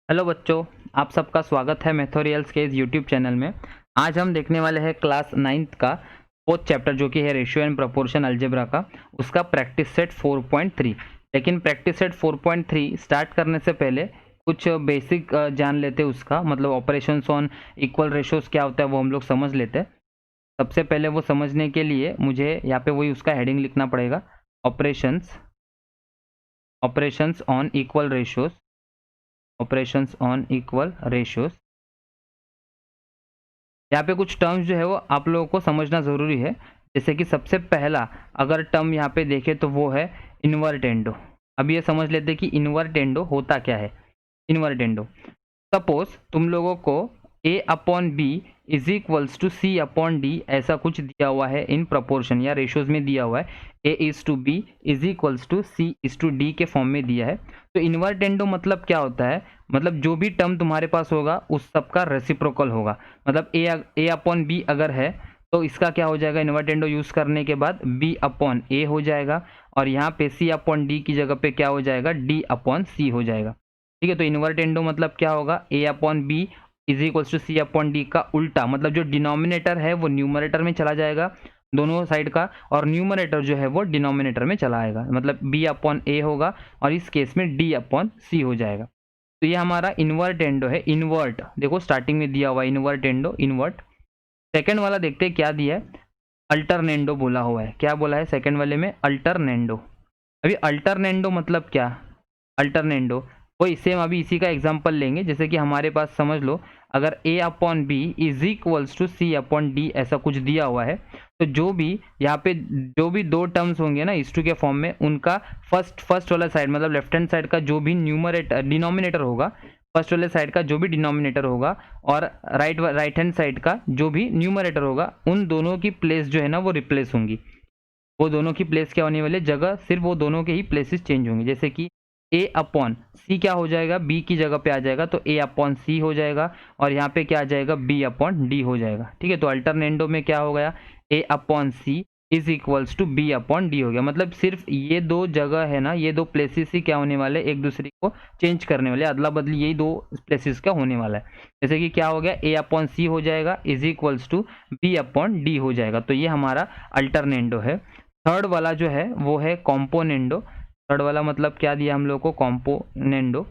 Hello बच्चों, आप सबका स्वागत है मैथोरियल्स के इस यूट्यूब चैनल में। आज हम देखने वाले हैं क्लास 9th का फोर्थ चैप्टर जो कि है रेशियो एंड प्रोपोर्शन अलजेब्रा का, उसका प्रैक्टिस सेट 4.3। लेकिन प्रैक्टिस सेट 4.3 स्टार्ट करने से पहले कुछ बेसिक जान लेते हैं उसका, मतलब ऑपरेशंस ऑन इक्वल रेशियोज क्या होता है वो हम लोग समझ लेते हैं। सबसे पहले वो समझने के लिए मुझे यहाँ पे वही उसका हेडिंग लिखना पड़ेगा, operations operations on equal ratios operations on equal ratios. यहाँ पे कुछ टर्म्स जो है वो आप लोगों को समझना ज़रूरी है। जैसे कि सबसे पहला अगर टर्म यहाँ पे देखें तो वो है इन्वर्टेंडो। अब ये समझ लेते हैं कि इन्वर्टेंडो होता क्या है। इन्वर्टेंडो, सपोज तुम लोगों को a upon B is equals to C upon d ऐसा कुछ दिया हुआ है इन प्रपोर्शन या रेशियोज में दिया हुआ है। a is to b is equals to c is to d के फॉर्म में दिया है। तो इन्वर्टेंडो मतलब क्या होता है, मतलब जो भी टर्म तुम्हारे पास होगा उस सब का रेसिप्रोकल होगा। मतलब a अपॉन बी अगर है तो इसका क्या हो जाएगा, इन्वर्टेंडो यूज करने के बाद b अपॉन ए हो जाएगा, और यहाँ पे c अपॉन डी की जगह पे क्या हो जाएगा, d अपॉन सी हो जाएगा। ठीक है, तो इन्वर्टेंडो मतलब क्या होगा, a upon B is equals to C upon d का उल्टा, मतलब जो डिनोमिनेटर है वो न्यूमरेटर में चला जाएगा दोनों साइड का, और न्यूमरेटर जो है वो डिनोमिनेटर में चला आएगा, मतलब b अपॉन ए होगा और इस केस में d अपॉन सी हो जाएगा। तो ये हमारा इन्वर्टेंडो है। इन्वर्ट देखो स्टार्टिंग में दिया हुआ इन्वर्टेंडो, इन्वर्ट। सेकेंड वाला देखते हैं क्या दिया है, अल्टरनेंडो बोला हुआ है। क्या बोला है सेकेंड वाले में, अल्टरनेंडो। अभी अल्टरनेंडो मतलब क्या, अल्टरनेंडो वही सेम, अभी इसी का एग्जांपल लेंगे। जैसे कि हमारे पास समझ लो अगर a upon B is equals to C upon d ऐसा कुछ दिया हुआ है, तो जो भी यहाँ पे जो भी दो टर्म्स होंगे ना इस टू के फॉर्म में, उनका फर्स्ट वाला साइड मतलब लेफ्ट हैंड साइड का जो भी न्यूमरेटर डिनोमिनेटर होगा, फर्स्ट वाले साइड का जो भी डिनोमिनेटर होगा और राइट हैंड साइड का जो भी न्यूमरेटर होगा, उन दोनों की प्लेस जो है ना वो रिप्लेस होंगी। वो दोनों की प्लेस क्या होने वाली है, जगह सिर्फ वो दोनों के ही प्लेसेस चेंज होंगे। जैसे कि a अपॉन सी क्या हो जाएगा, b की जगह पे आ जाएगा तो a अपॉन सी हो जाएगा, और यहाँ पे क्या आ जाएगा, b अपॉन डी हो जाएगा। ठीक है, तो अल्टरनेंडो में क्या हो गया, a upon c is equals to b upon D हो गया। मतलब सिर्फ ये दो जगह है ना, ये दो प्लेसेस ही क्या होने वाले, एक दूसरे को चेंज करने वाले, अदला बदली यही दो प्लेसेस का होने वाला है। जैसे कि क्या हो गया, a अपॉन सी हो जाएगा is equals to b upon D हो जाएगा। तो ये हमारा अल्टरनेंडो है। थर्ड वाला जो है वो है कॉम्पोनेंडो। थर्ड वाला मतलब क्या दिया हम लोग को, कॉम्पोनेंडो,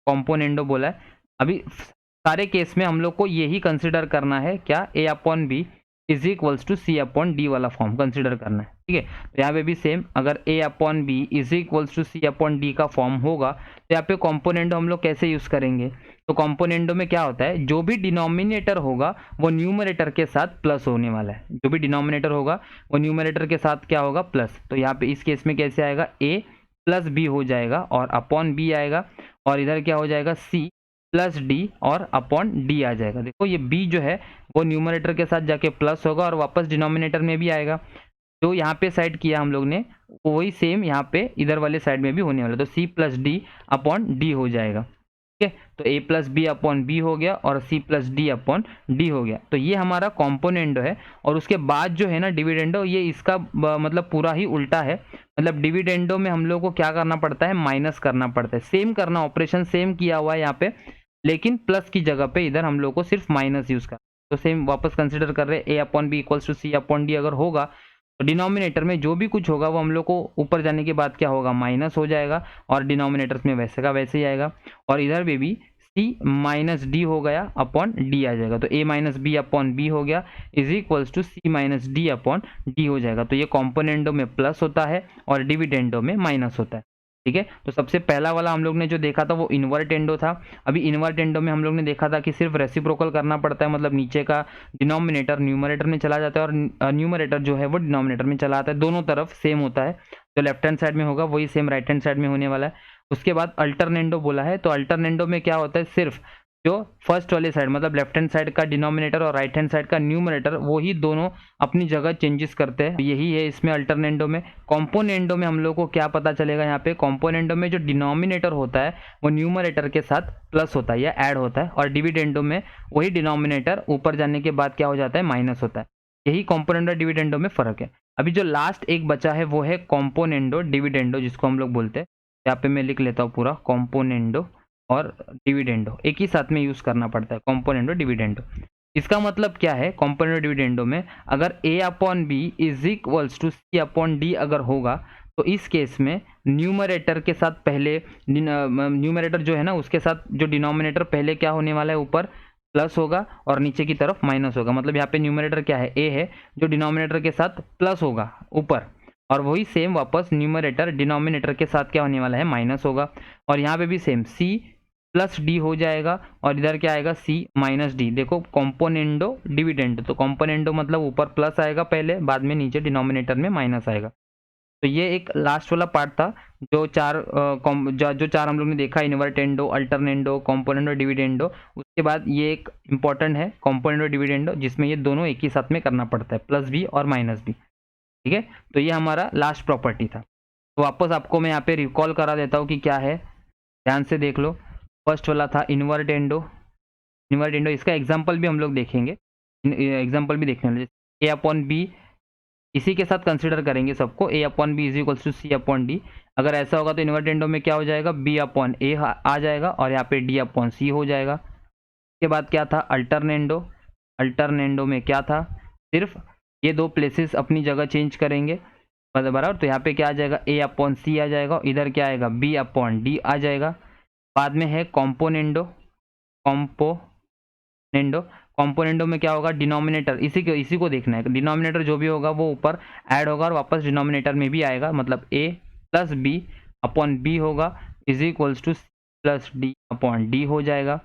कॉम्पोनेंडो बोला है। अभी सारे केस में हम लोग को यही कंसिडर करना है, क्या, a upon B is equals to C upon d वाला फॉर्म कंसिडर करना है। ठीक है, तो यहाँ पे भी सेम, अगर a upon B is equals to C upon d का फॉर्म होगा तो यहाँ पे कॉम्पोनेंडो हम लोग कैसे यूज करेंगे। तो कॉम्पोनेंडो में क्या होता है, जो भी डिनोमिनेटर होगा वो न्यूमरेटर के साथ प्लस होने वाला है। जो भी डिनोमिनेटर होगा वो न्यूमरेटर के साथ क्या होगा, प्लस। तो यहाँ पे इस केस में कैसे आएगा, a प्लस बी हो जाएगा और अपॉन बी आएगा, और इधर क्या हो जाएगा, c प्लस डी और अपॉन डी आ जाएगा। देखो ये b जो है वो न्यूमरेटर के साथ जाके प्लस होगा और वापस डिनोमिनेटर में भी आएगा। जो यहाँ पे साइड किया हम लोग ने वही सेम यहाँ पे इधर वाले साइड में भी होने वाला, तो c plus D upon D हो जाएगा। ठीक है, तो a plus B upon b हो गया और c plus D upon D हो गया। तो ये हमारा कॉम्पोनेंडो है। और उसके बाद जो है ना डिविडेंडो, ये इसका मतलब पूरा ही उल्टा है। मतलब डिविडेंडो में हम लोग को क्या करना पड़ता है, माइनस करना पड़ता है। सेम करना, ऑपरेशन सेम किया हुआ है यहाँ पे, लेकिन प्लस की जगह पे इधर हम लोग को सिर्फ माइनस यूज करना। तो सेम वापस कंसिडर कर रहे हैं, a upon b equals to C upon D अगर होगा तो डिनोमिनेटर में जो भी कुछ होगा वो हम लोग को ऊपर जाने के बाद क्या होगा, माइनस हो जाएगा, और डिनोमिनेटर्स में वैसे का वैसे ही आएगा। और इधर भी c माइनस डी हो गया अपॉन डी आ जाएगा, तो a minus b upon b हो गया is equals to c minus d upon D हो जाएगा। तो ये कॉम्पोनेंडो में प्लस होता है और डिविडेंडो में माइनस होता है। ठीक है, तो सबसे पहला वाला हम लोग ने जो देखा था वो इन्वर्टेंडो था। अभी इन्वर्टेंडो में हम लोग ने देखा था कि सिर्फ रेसिप्रोकल करना पड़ता है, मतलब नीचे का डिनोमिनेटर न्यूमरेटर में चला जाता है और न्यूमरेटर जो है वो डिनोमिनेटर में चला आता है। दोनों तरफ सेम होता है, जो लेफ्ट हैंड साइड में होगा वही सेम राइट हैंड साइड में होने वाला है। उसके बाद अल्टरनेंडो बोला है, तो अल्टरनेंडो में क्या होता है, सिर्फ जो फर्स्ट वाले साइड मतलब लेफ्ट हैंड साइड का डिनोमिनेटर और राइट हैंड साइड का न्यूमरेटर वो ही दोनों अपनी जगह चेंजेस करते हैं, यही है इसमें अल्टरनेंडो में। कॉम्पोनेंडो में हम लोग को क्या पता चलेगा, यहाँ पे कॉम्पोनेंडो में जो डिनोमिनेटर होता है वो न्यूमरेटर के साथ प्लस होता है या ऐड होता है, और डिविडेंडो में वही डिनोमिनेटर ऊपर जाने के बाद क्या हो जाता है, माइनस होता है। यही कॉम्पोनेंडो डिविडेंडो में फर्क है। अभी जो लास्ट एक बचा है वो है कॉम्पोनेंडो डिविडेंडो, जिसको हम लोग बोलते हैं। यहाँ पे मैं लिख लेता हूँ पूरा कॉम्पोनेंडो और डिविडेंडो एक ही साथ में यूज़ करना पड़ता है, कॉम्पोनेंडो डिविडेंडो। इसका मतलब क्या है, कॉम्पोनेंडो डिविडेंडो में अगर a upon B is equals to C upon D अगर होगा तो इस केस में न्यूमरेटर के साथ पहले न्यूमरेटर जो है ना उसके साथ जो डिनोमिनेटर पहले क्या होने वाला है, ऊपर प्लस होगा और नीचे की तरफ माइनस होगा। मतलब यहाँ पे न्यूमरेटर क्या है, a है, जो डिनोमिनेटर के साथ प्लस होगा ऊपर, और वही सेम वापस न्यूमरेटर डिनोमिनेटर के साथ क्या होने वाला है, माइनस होगा। और यहाँ पे भी सेम c प्लस डी हो जाएगा और इधर क्या आएगा, c माइनस डी। देखो कॉम्पोनेंडो डिविडेंडो, तो कॉम्पोनेंडो मतलब ऊपर प्लस आएगा पहले, बाद में नीचे डिनोमिनेटर में माइनस आएगा। तो ये एक लास्ट वाला पार्ट था जो चार हम लोग ने देखा, इन्वर्टेंडो, अल्टरनेंडो, कॉम्पोनेंडो, डिविडेंडो। उसके बाद ये एक इंपॉर्टेंट है कॉम्पोनेंडो डिविडेंडो, जिसमें ये दोनों एक ही साथ में करना पड़ता है, प्लस बी और माइनस बी। ठीक है, तो ये हमारा लास्ट प्रॉपर्टी था। तो वापस आपको मैं यहाँ पे रिकॉल करा देता हूँ कि क्या है, ध्यान से देख लो। फर्स्ट वाला था इन्वर्टेंडो। इन्वर्टेंडो इसका एग्जाम्पल भी हम लोग देखेंगे, एग्जाम्पल भी देखने वाले। ए अपॉन बी इसी के साथ कंसिडर करेंगे सबको, A upon B is equals to C upon D. अगर ऐसा होगा तो इन्वर्टेंडो में क्या हो जाएगा, बी अपॉन ए आ जाएगा और यहाँ पे डी अपॉन सी हो जाएगा। उसके बाद क्या था अल्टरनेंडो। अल्टरनेंडो में क्या था, सिर्फ ये दो प्लेसेस अपनी जगह चेंज करेंगे बराबर। तो यहाँ पे क्या आ जाएगा, ए अपॉन सी आ जाएगा, इधर क्या आएगा, बी अपॉन डी आ जाएगा। बाद में है कॉम्पोनेंडो। कॉम्पोनेंडो कॉम्पोनेंडो में क्या होगा, डिनोमिनेटर इसी को देखना है, डिनोमिनेटर जो भी होगा वो ऊपर ऐड होगा और वापस डिनोमिनेटर में भी आएगा। मतलब a plus B upon B होगा is equals to C plus D upon D हो जाएगा।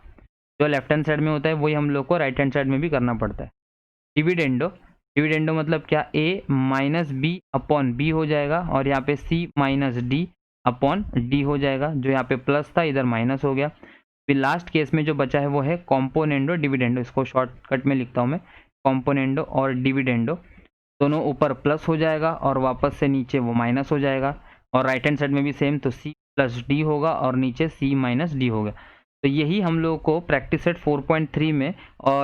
जो लेफ्ट हैंड साइड में होता है वही हम लोग को राइट हैंड साइड में भी करना पड़ता है। डिविडेंडो, डिविडेंडो मतलब क्या, a minus b upon b हो जाएगा और यहाँ पे c minus d upon D हो जाएगा। जो यहाँ पे प्लस था इधर माइनस हो गया। फिर लास्ट केस में जो बचा है वो है कॉम्पोनेंडो डिविडेंडो। इसको शॉर्टकट में लिखता हूँ मैं, कॉम्पोनेंडो और डिविडेंडो दोनों ऊपर प्लस हो जाएगा और वापस से नीचे वो माइनस हो जाएगा। और राइट हैंड साइड में भी सेम, तो c प्लस डी होगा और नीचे c माइनस डी होगा। तो यही हम लोग को प्रैक्टिस सेट 4.3 में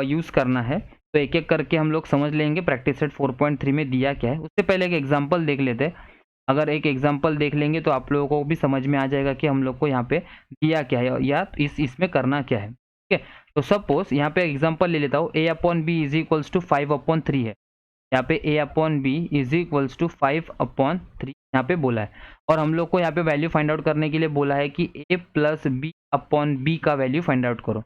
यूज़ करना है। तो एक एक करके हम लोग समझ लेंगे प्रैक्टिस सेट 4.3 में दिया क्या है। उससे पहले एक एग्जाम्पल देख लेते हैं। अगर एक एग्जाम्पल देख लेंगे तो आप लोगों को भी समझ में आ जाएगा कि हम लोग को यहाँ पे दिया क्या है या इसमें करना क्या है। ठीक है, तो सपोज यहाँ पे एग्जाम्पल ले लेता हूँ, a upon B is equals to 5 upon 3 है। यहाँ पे a upon B is equals to 5 upon 3 यहाँ पे बोला है। और हम लोग को यहाँ पे वैल्यू फाइंड आउट करने के लिए बोला है कि a plus B upon b का वैल्यू फाइंड आउट करो,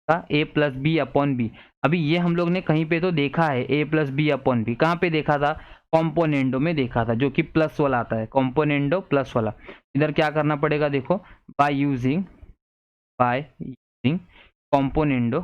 का a plus B upon b. अभी ये हम लोग ने कहीं पे तो देखा है a plus B upon b, कहाँ पे देखा था, कॉम्पोनेंडो में देखा था, जो कि प्लस वाला आता है, कॉम्पोनेंडो प्लस वाला। इधर क्या करना पड़ेगा, देखो bye using componendo,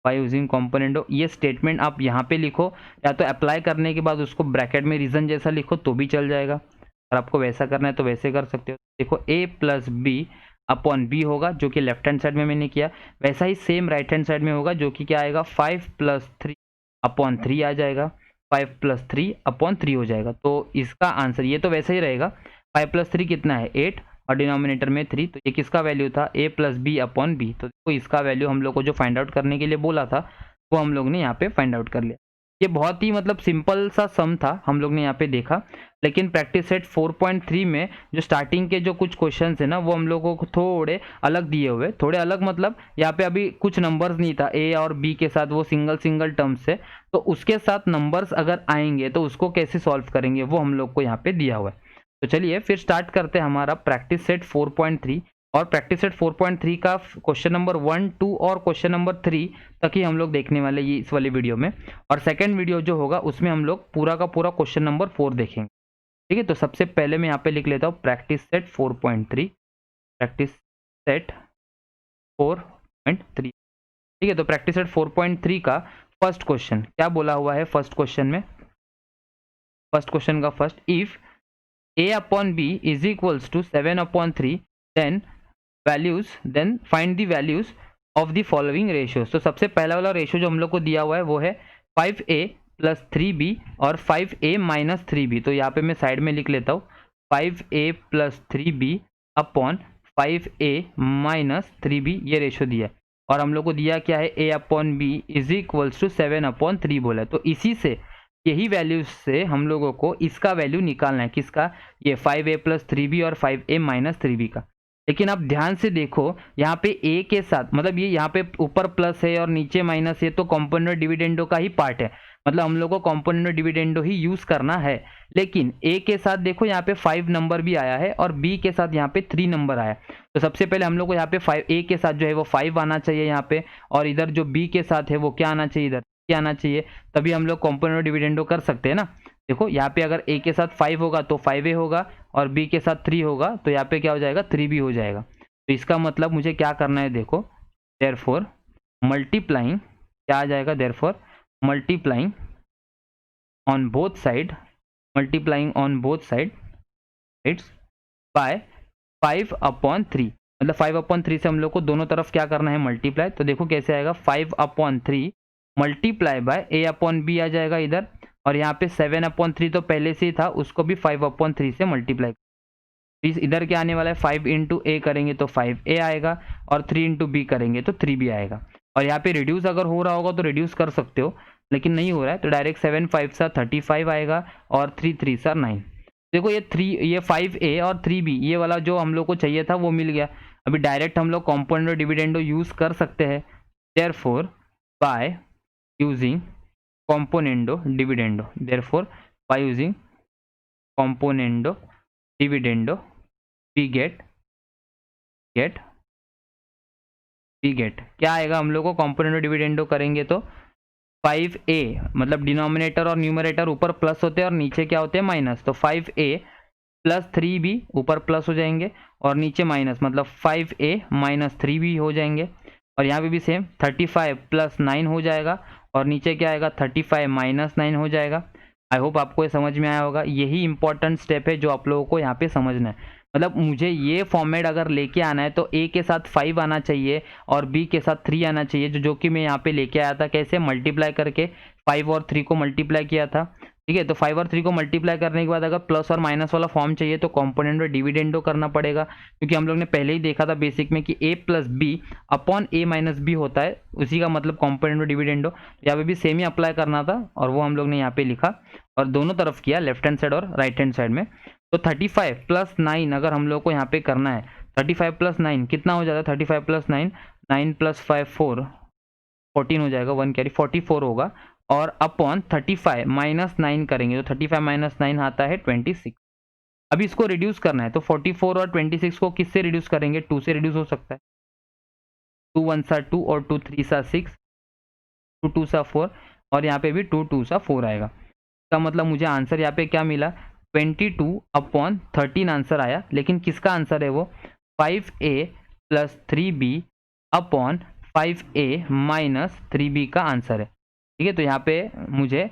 by using componendo. ये स्टेटमेंट आप यहाँ पे लिखो, या तो अप्लाई करने के बाद उसको ब्रैकेट में रीजन जैसा लिखो तो भी चल जाएगा। अगर आपको वैसा करना है तो वैसे कर सकते हो। देखो a plus B upon B होगा, जो कि लेफ्ट हैंड साइड में मैंने किया, वैसा ही सेम राइट हैंड साइड में होगा, जो कि क्या आएगा, 5 प्लस 3 अपॉन 3 आ जाएगा। 5 प्लस 3 अपॉन 3 हो जाएगा। तो इसका आंसर ये तो वैसा ही रहेगा, 5 प्लस 3 कितना है, 8 और डिनोमिनेटर में 3। तो ये किसका वैल्यू था, a plus B upon b. तो देखो इसका वैल्यू हम लोग को जो फाइंड आउट करने के लिए बोला था वो हम लोग ने यहाँ पे फाइंड आउट कर लिया। ये बहुत ही मतलब सिंपल सा सम था, हम लोग ने यहाँ पे देखा। लेकिन प्रैक्टिस सेट 4.3 में जो स्टार्टिंग के जो कुछ क्वेश्चंस है ना, वो हम लोगों को थोड़े अलग दिए हुए, थोड़े अलग मतलब यहाँ पे अभी कुछ नंबर्स नहीं था a और b के साथ, वो सिंगल सिंगल टर्म्स है। तो उसके साथ नंबर्स अगर आएंगे तो उसको कैसे सॉल्व करेंगे वो हम लोग को यहाँ पे दिया हुआ है। तो चलिए फिर स्टार्ट करते हैं हमारा प्रैक्टिस सेट 4.3। और प्रैक्टिस सेट 4.3 का क्वेश्चन नंबर 1, 2 और क्वेश्चन नंबर 3 तक ही हम लोग देखने वाले ये इस वाली वीडियो में। और सेकंड वीडियो जो होगा उसमें हम लोग पूरा का पूरा क्वेश्चन नंबर 4 देखेंगे। ठीक है, तो सबसे पहले मैं यहाँ पे लिख लेता हूँ प्रैक्टिस सेट 4.3, प्रैक्टिस सेट 4.3। ठीक है, तो प्रैक्टिस सेट 4.3 का फर्स्ट क्वेश्चन क्या बोला हुआ है, फर्स्ट क्वेश्चन में, फर्स्ट क्वेश्चन का first, if a upon b is equals to 7 upon 3 then find the values of the following ratios. तो सबसे पहला वाला रेशियो जो हम लोग को दिया हुआ है वो है 5a प्लस 3b और 5a माइनस 3b। तो यहाँ पे मैं साइड में लिख लेता हूँ 5a plus 3b upon 5a minus 3b, ये रेशियो दिया है। और हम लोग को दिया क्या है, a upon b is equals to 7 upon 3 बोला है। तो इसी से यही वैल्यूज से हम लोगों को इसका वैल्यू निकालना है, किसका, ये 5a + 3b और 5a - 3b का। लेकिन आप ध्यान से देखो यहाँ पे a के साथ, मतलब ये यहाँ पे ऊपर प्लस है और नीचे माइनस है, तो कॉम्पोनेंट डिविडेंडो का ही पार्ट है, मतलब हम लोग को कॉम्पोनेंट डिविडेंडो ही यूज करना है। लेकिन a के साथ देखो यहाँ पे 5 नंबर भी आया है और b के साथ यहाँ पे 3 नंबर आया, तो सबसे पहले हम लोग को यहाँ पे 5 a के साथ जो है वो 5 आना चाहिए यहाँ पे, और इधर जो b के साथ है वो क्या आना चाहिए, इधर क्या आना चाहिए, तभी हम लोग कॉम्पोनेंट डिविडेंडो कर सकते हैं ना। देखो यहाँ पे अगर a के साथ 5 होगा तो 5a होगा, और b के साथ 3 होगा तो यहाँ पे क्या हो जाएगा, 3b हो जाएगा। तो इसका मतलब मुझे क्या करना है, देखो देयरफॉर मल्टीप्लाइंग, क्या आ जाएगा, therefore multiplying on both side, multiplying on both side it's by 5/3, मतलब 5/3 से हम लोग को दोनों तरफ क्या करना है, मल्टीप्लाई। तो देखो कैसे आएगा, 5/3 मल्टीप्लाई बाय a/b आ जाएगा इधर, और यहाँ पे 7/3 तो पहले से ही था, उसको भी 5/3 से मल्टीप्लाई। इधर क्या आने वाला है, 5 × a करेंगे तो 5a आएगा, और 3 × b करेंगे तो 3b आएगा। और यहाँ पे रिड्यूस अगर हो रहा होगा तो रिड्यूस कर सकते हो, लेकिन नहीं हो रहा है, तो डायरेक्ट 7 5 सा 35 आएगा, और 3 3 सा 9। देखो ये 5a और 3b, ये वाला जो हम लोग को चाहिए था वो मिल गया। अभी डायरेक्ट हम लोग कॉम्पोनेंट डिविडेंडो यूज कर सकते हैं, therefore by using componendo dividendo, therefore by using componendo dividendo we get क्या आएगा, हम लोग को componendo dividendo करेंगे तो 5a, मतलब डिनोमिनेटर और न्यूमरेटर ऊपर प्लस होते हैं और नीचे क्या होते हैं, माइनस, तो 5a + 3b ऊपर प्लस हो जाएंगे और नीचे माइनस, मतलब 5a - 3b हो जाएंगे। और यहाँ पे भी सेम 35 + 9 हो जाएगा, और नीचे क्या आएगा, 35 - 9 हो जाएगा। आई होप आपको ये समझ में आया होगा। यही इंपॉर्टेंट स्टेप है जो आप लोगों को यहाँ पे समझना है। मतलब मुझे ये फॉर्मेट अगर लेके आना है तो a के साथ 5 आना चाहिए और b के साथ 3 आना चाहिए, जो कि मैं यहाँ पे लेके आया था, कैसे, मल्टीप्लाई करके 5 और 3 को मल्टीप्लाई किया था। ठीक है, तो 5 और 3 को मल्टीप्लाई करने के बाद अगर प्लस और माइनस वाला फॉर्म चाहिए तो कॉम्पोनेंट में डिविडेंडो करना पड़ेगा, क्योंकि हम लोग ने पहले ही देखा था बेसिक में कि a + b/a - b होता है, उसी का मतलब कॉम्पोनेंट में डिविडेंडो। यहाँ पे भी सेम ही अप्लाई करना था और वो हम लोग ने यहाँ पे लिखा और दोनों तरफ किया, लेफ्ट हैंड साइड और राइट हैंड साइड में। तो 35 + 9 अगर हम लोग को यहाँ पे करना है, 35 + 9 कितना हो जाएगा, 35 + 9, 9 + 5 4, 14 हो जाएगा, 1 कैरी 44 होगा, और अपॉन 35 - 9 करेंगे तो 35 - 9 आता है 26। अभी इसको रिड्यूस करना है तो 44 और 26 को किससे रिड्यूस करेंगे, 2 से रिड्यूस हो सकता है, 2 1 सा 2 और 2 3 सा 6, 2 2 सा 4, और यहाँ पे भी 2 2 सा 4 आएगा। इसका मतलब मुझे आंसर यहाँ पे क्या मिला, 22/13 आंसर आया। लेकिन किसका आंसर है वो, 5a + 3b/5a - 3b का आंसर है। ठीक है, तो यहाँ पे मुझे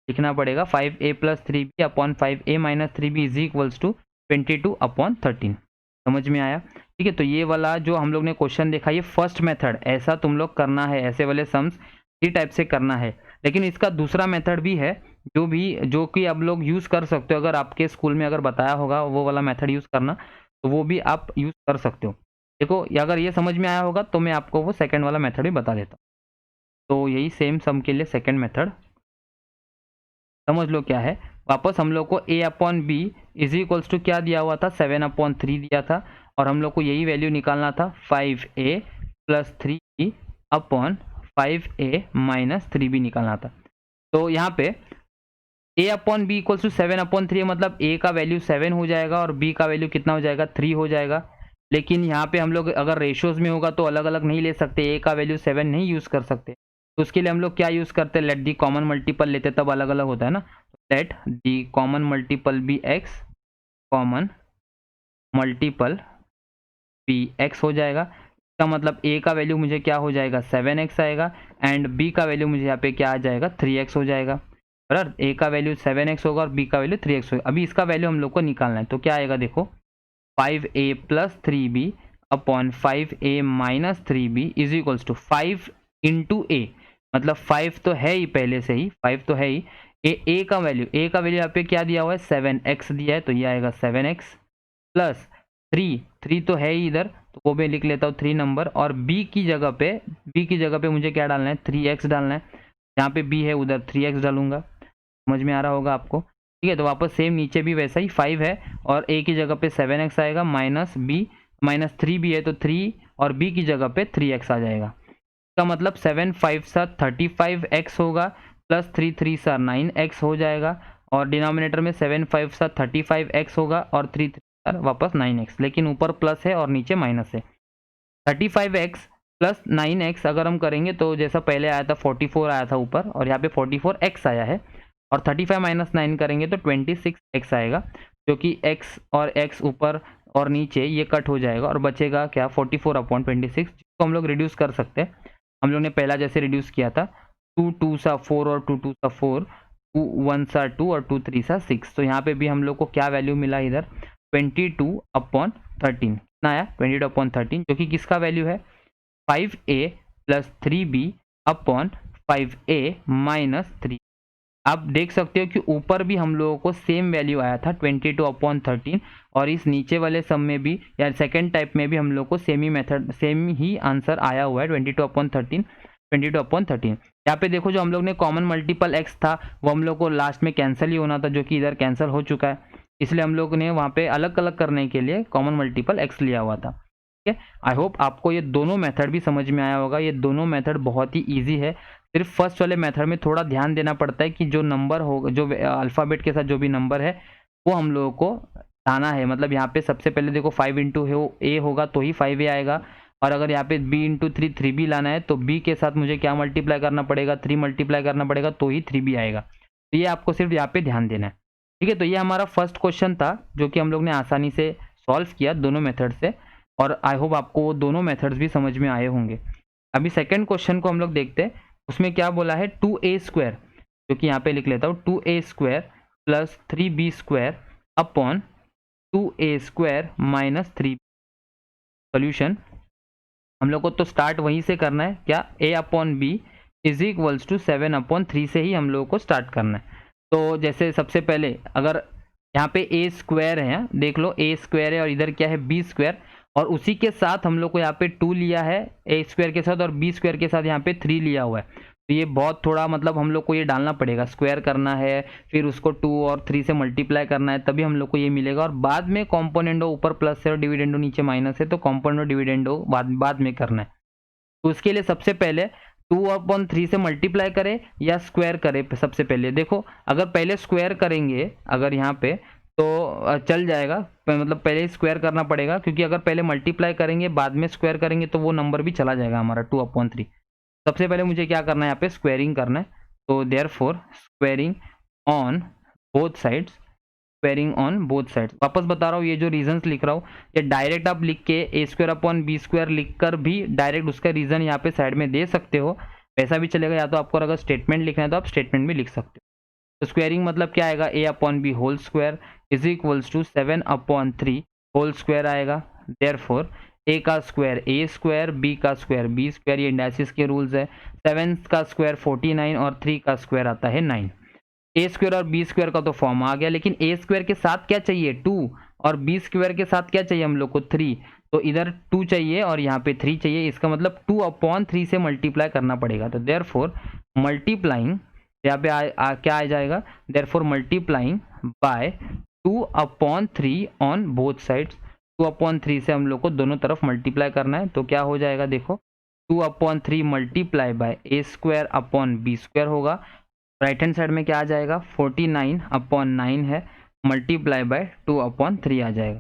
लिखना पड़ेगा 5a + 3b/5a - 3b = 22/13। समझ में आया। ठीक है, तो ये वाला जो हम लोग ने क्वेश्चन देखा, ये फर्स्ट मेथड, ऐसा तुम लोग करना है, ऐसे वाले सम्स इसी टाइप से करना है। लेकिन इसका दूसरा मेथड भी है जो कि आप लोग यूज़ कर सकते हो, अगर आपके स्कूल में अगर बताया होगा वो वाला मेथड यूज़ करना, तो वो भी आप यूज़ कर सकते हो। देखो अगर ये समझ में आया होगा तो मैं आपको वो सेकंड वाला मेथड भी बता देता हूँ। तो यही सेम सम के लिए सेकंड मेथड समझ लो क्या है। वापस हम लोग को a/b = क्या दिया हुआ था, 7/3 दिया था, और हम लोग को यही वैल्यू निकालना था, 5a + 3b/5a - 3b निकालना था। तो यहाँ पे a/b = 7/3, मतलब a का वैल्यू 7 हो जाएगा और b का वैल्यू कितना हो जाएगा, 3 हो जाएगा। लेकिन यहाँ पे हम लोग अगर रेशियोज में होगा तो अलग अलग नहीं ले सकते, a का वैल्यू 7 नहीं यूज़ कर सकते। तो उसके लिए हम लोग क्या यूज़ करते हैं, लेट दी कॉमन मल्टीपल लेते, तब अलग अलग होता है ना। Let the common multiple be x, common multiple be x हो जाएगा। इसका मतलब a का वैल्यू मुझे क्या हो जाएगा, 7x आएगा, एंड b का वैल्यू मुझे यहाँ पे क्या आ जाएगा, 3x हो जाएगा। बराबर, a का वैल्यू 7x होगा और b का वैल्यू 3x होगा। अभी इसका वैल्यू हम लोग को निकालना है, तो क्या आएगा, देखो 5a + 3b/5a - 3b = 5 × a, मतलब 5 तो है ही पहले से ही, 5 तो है ही। a का वैल्यू यहाँ पे क्या दिया हुआ है, 7x दिया है, तो ये आएगा 7x प्लस 3 तो है ही इधर, तो वो मैं लिख लेता हूँ 3 नंबर, और b की जगह पे मुझे क्या डालना है, 3x डालना है। यहाँ पे b है उधर 3x डालूंगा, समझ में आ रहा होगा आपको। ठीक है, तो वापस सेम नीचे भी वैसा ही 5 है और a की जगह पे 7x आएगा, माइनस b माइनस 3b है तो 3 और b की जगह पे 3x आ जाएगा। इसका मतलब 7 5 सा 35x होगा, प्लस 3 3 सा 9x हो जाएगा, और डिनोमिनेटर में 7 5 सा 35x होगा और 3 3 सा वापस 9x, लेकिन ऊपर प्लस है और नीचे माइनस है। 35x प्लस 9x अगर हम करेंगे तो जैसा पहले आया था 44 आया था ऊपर, और यहाँ पे 44x आया है, और 35 माइनस 9 करेंगे तो 26x आएगा, जो कि x और x ऊपर और नीचे ये कट हो जाएगा और बचेगा क्या 44/26, जिसको हम लोग रिड्यूस कर सकते हैं। हम लोग ने पहला जैसे रिड्यूस किया था 2 2 सा 4 और 2 2 सा 4, 2 1 सा 2 और 2 3 सा 6, तो यहाँ पे भी हम लोग को क्या वैल्यू मिला इधर 22/13। कितना आया 22/13, जो कि किसका वैल्यू है 5a plus 3b upon 5a minus 3। आप देख सकते हो कि ऊपर भी हम लोगों को सेम वैल्यू आया था 22/13, और इस नीचे वाले सम में भी या सेकंड टाइप में भी हम लोग को सेम ही आंसर आया हुआ है 22/13। यहाँ पे देखो जो हम लोग ने कॉमन मल्टीपल x था वो हम लोग को लास्ट में कैंसिल ही होना था, जो कि इधर कैंसिल हो चुका है, इसलिए हम लोग ने वहाँ पे अलग अलग करने के लिए कॉमन मल्टीपल x लिया हुआ था। ठीक है, आई होप आपको ये दोनों मेथड भी समझ में आया होगा। ये दोनों मेथड बहुत ही ईजी है, सिर्फ फर्स्ट वाले मेथड में थोड़ा ध्यान देना पड़ता है कि जो नंबर होगा, जो अल्फ़ाबेट के साथ जो भी नंबर है वो हम लोगों को लाना है। मतलब यहाँ पे सबसे पहले देखो 5 इंटू ए होगा तो ही 5a आएगा, और अगर यहाँ पे b इंटू 3 3b लाना है तो b के साथ मुझे क्या मल्टीप्लाई करना पड़ेगा 3 मल्टीप्लाई करना पड़ेगा तो ही 3b आएगा। तो ये आपको सिर्फ यहाँ पे ध्यान देना है। ठीक है, तो ये हमारा फर्स्ट क्वेश्चन था जो कि हम लोग ने आसानी से सॉल्व किया दोनों मेथड से, और आई होप आपको वो दोनों मेथड्स भी समझ में आए होंगे। अभी सेकंड क्वेश्चन को हम लोग देखते हैं। उसमें क्या बोला है 2a², जो कि यहाँ पे लिख लेता हूँ 2a² plus 3b square upon 2a² minus 3। Solution हम लोग को तो स्टार्ट वहीं से करना है, क्या a/b इज इक्वल्स टू 7/3 से ही हम लोगों को स्टार्ट करना है। तो जैसे सबसे पहले अगर यहाँ पे a² है, देख लो a² है और इधर क्या है b², और उसी के साथ हम लोग को यहाँ पे 2 लिया है a² के साथ, और b² के साथ यहाँ पे 3 लिया हुआ है। तो ये बहुत थोड़ा मतलब हम लोग को ये डालना पड़ेगा, स्क्वायर करना है, फिर उसको 2 और 3 से मल्टीप्लाई करना है, तभी हम लोग को ये मिलेगा। और बाद में कॉम्पोनेंडो ऊपर प्लस है और डिविडेंडो नीचे माइनस है, तो कॉम्पोनेंडो डिविडेंडो बाद में करना है। तो उसके लिए सबसे पहले 2/3 से मल्टीप्लाई करें या स्क्वायर करें। सबसे पहले देखो, अगर पहले स्क्वायर करेंगे अगर यहाँ पे तो चल जाएगा, मतलब पहले स्क्वायर करना पड़ेगा, क्योंकि अगर पहले मल्टीप्लाई करेंगे बाद में स्क्वायर करेंगे तो वो नंबर भी चला जाएगा हमारा 2/3। सबसे पहले मुझे क्या करना है, यहाँ पे स्क्वायरिंग करना है। तो therefore squaring on both sides, squaring on both sides. वापस बता रहा हूँ, ये जो रीजंस लिख रहा हूँ ये डायरेक्ट आप लिख के a²/b² लिख कर भी डायरेक्ट उसका रीजन यहाँ पे साइड में दे सकते हो, वैसा भी चलेगा। या तो आपको अगर स्टेटमेंट लिखना है तो आप स्टेटमेंट भी लिख सकते हो। तो स्क्वायरिंग मतलब क्या आएगा a/b whole square is equals to 7/3 whole square आएगा। देयरफॉर a का स्क्वायर a², b का स्क्वायर b², ये इंडाइसिस के रूल्स है। 7 का स्क्वायर 49 और 3 का स्क्वायर आता है 9। a² और b² का तो फॉर्म आ गया, लेकिन a² के साथ क्या चाहिए 2, और b² के साथ क्या चाहिए हम लोग को 3। तो इधर 2 चाहिए और यहाँ पे 3 चाहिए, इसका मतलब 2/3 से मल्टीप्लाई करना पड़ेगा। तो देयरफॉर मल्टीप्लाइंग यहाँ पे क्या आ जाएगा, therefore multiplying bye 2/3 on both sides. 2/3 से हम लोग को दोनों तरफ मल्टीप्लाई करना है, तो क्या हो जाएगा देखो 2/3 मल्टीप्लाई बाय a²/b² होगा। राइट हैंड साइड में क्या आ जाएगा 49/9 है, मल्टीप्लाई बाय 2/3 आ जाएगा।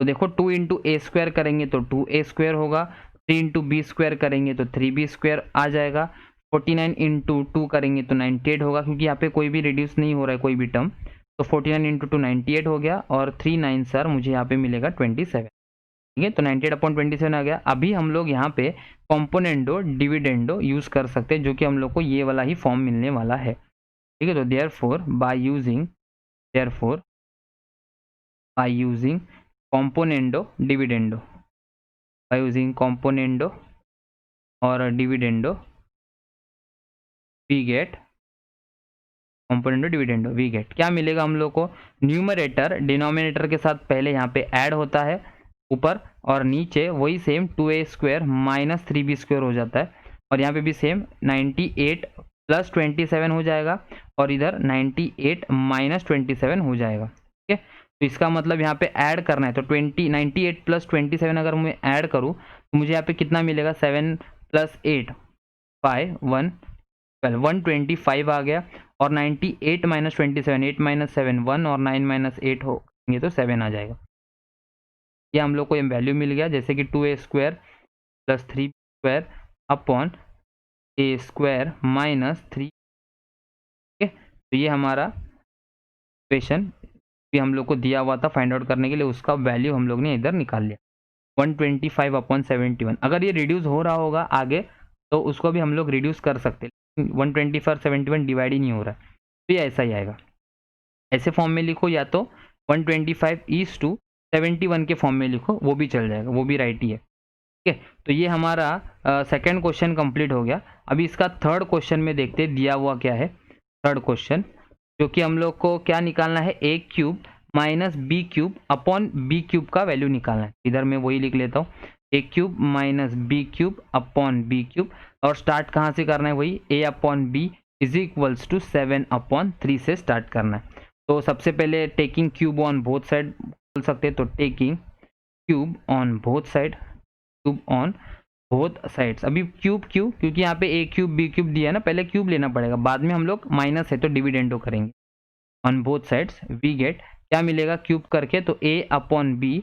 तो देखो 2 इंटू a² करेंगे तो 2a² होगा, 3 इंटू b² करेंगे तो 3b² आ जाएगा, 49 इंटू 2 करेंगे तो 98 होगा, क्योंकि यहाँ पे कोई भी रिड्यूस नहीं हो रहा है कोई भी टर्म। तो 49 इंटू 2 98 हो गया, और 3 9 सर मुझे यहाँ पे मिलेगा 27। ठीक है, तो 98/27 आ गया। अभी हम लोग यहाँ पे कॉम्पोनेंडो डिविडेंडो यूज कर सकते हैं, जो कि हम लोग को ये वाला ही फॉर्म मिलने वाला है। ठीक है, तो therefore by using componendo dividendo, by using componendo और dividendo we get componendo dividendo we get क्या मिलेगा हम लोग को, न्यूमरेटर डिनोमिनेटर के साथ पहले यहाँ पे ऐड होता है ऊपर, और नीचे वही सेम 2a² माइनस 3b² हो जाता है, और यहाँ पे भी सेम 98 प्लस 27 हो जाएगा, और इधर 98 माइनस 27 हो जाएगा। ठीक है, तो इसका मतलब यहाँ पे ऐड करना है, तो 98 प्लस 27 अगर मैं ऐड करूँ तो मुझे यहाँ पे कितना मिलेगा, 7 प्लस 8 5 1 12 125 आ गया। और 98 माइनस 27 8 माइनस 7 1 और 9 माइनस 8 होंगे तो 7 आ जाएगा। ये हम लोग को ये वैल्यू मिल गया, जैसे कि 2a² plus 3b² upon a² minus 3। ठीक है, तो ये हमारा इक्वेशन भी हम लोग को दिया हुआ था फाइंड आउट करने के लिए, उसका वैल्यू हम लोग ने इधर निकाल लिया 125/71। अगर ये रिड्यूस हो रहा होगा आगे तो उसको भी हम लोग रिड्यूस कर सकते हैं, 125/71 डिवाइड ही नहीं हो रहा है, तो ये ऐसा ही आएगा। ऐसे फॉर्म में लिखो या तो 125:71 के फॉर्म में लिखो, वो भी चल जाएगा, वो भी राइट ही है। ठीक है, तो ये हमारा सेकेंड क्वेश्चन कंप्लीट हो गया। अभी इसका थर्ड क्वेश्चन में देखते हैं दिया हुआ क्या है। थर्ड क्वेश्चन जो कि हम लोग को क्या निकालना है, a³ minus b³ upon b³ का वैल्यू निकालना है। इधर मैं वही लिख लेता हूँ, a³ minus b³ upon b³ और स्टार्ट कहाँ से करना है, वही a/b इज इक्वल्स टू 7/3 से स्टार्ट करना है। तो सबसे पहले taking cube on both side बोल सकते हैं, तो taking cube on both side, cube on both sides. अभी क्यूब क्यों, क्योंकि यहाँ पे a³ b³ दिया है ना, पहले क्यूब लेना पड़ेगा, बाद में हम लोग माइनस है तो डिविडेंडो करेंगे। On both sides we get, क्या मिलेगा क्यूब करके, तो a/b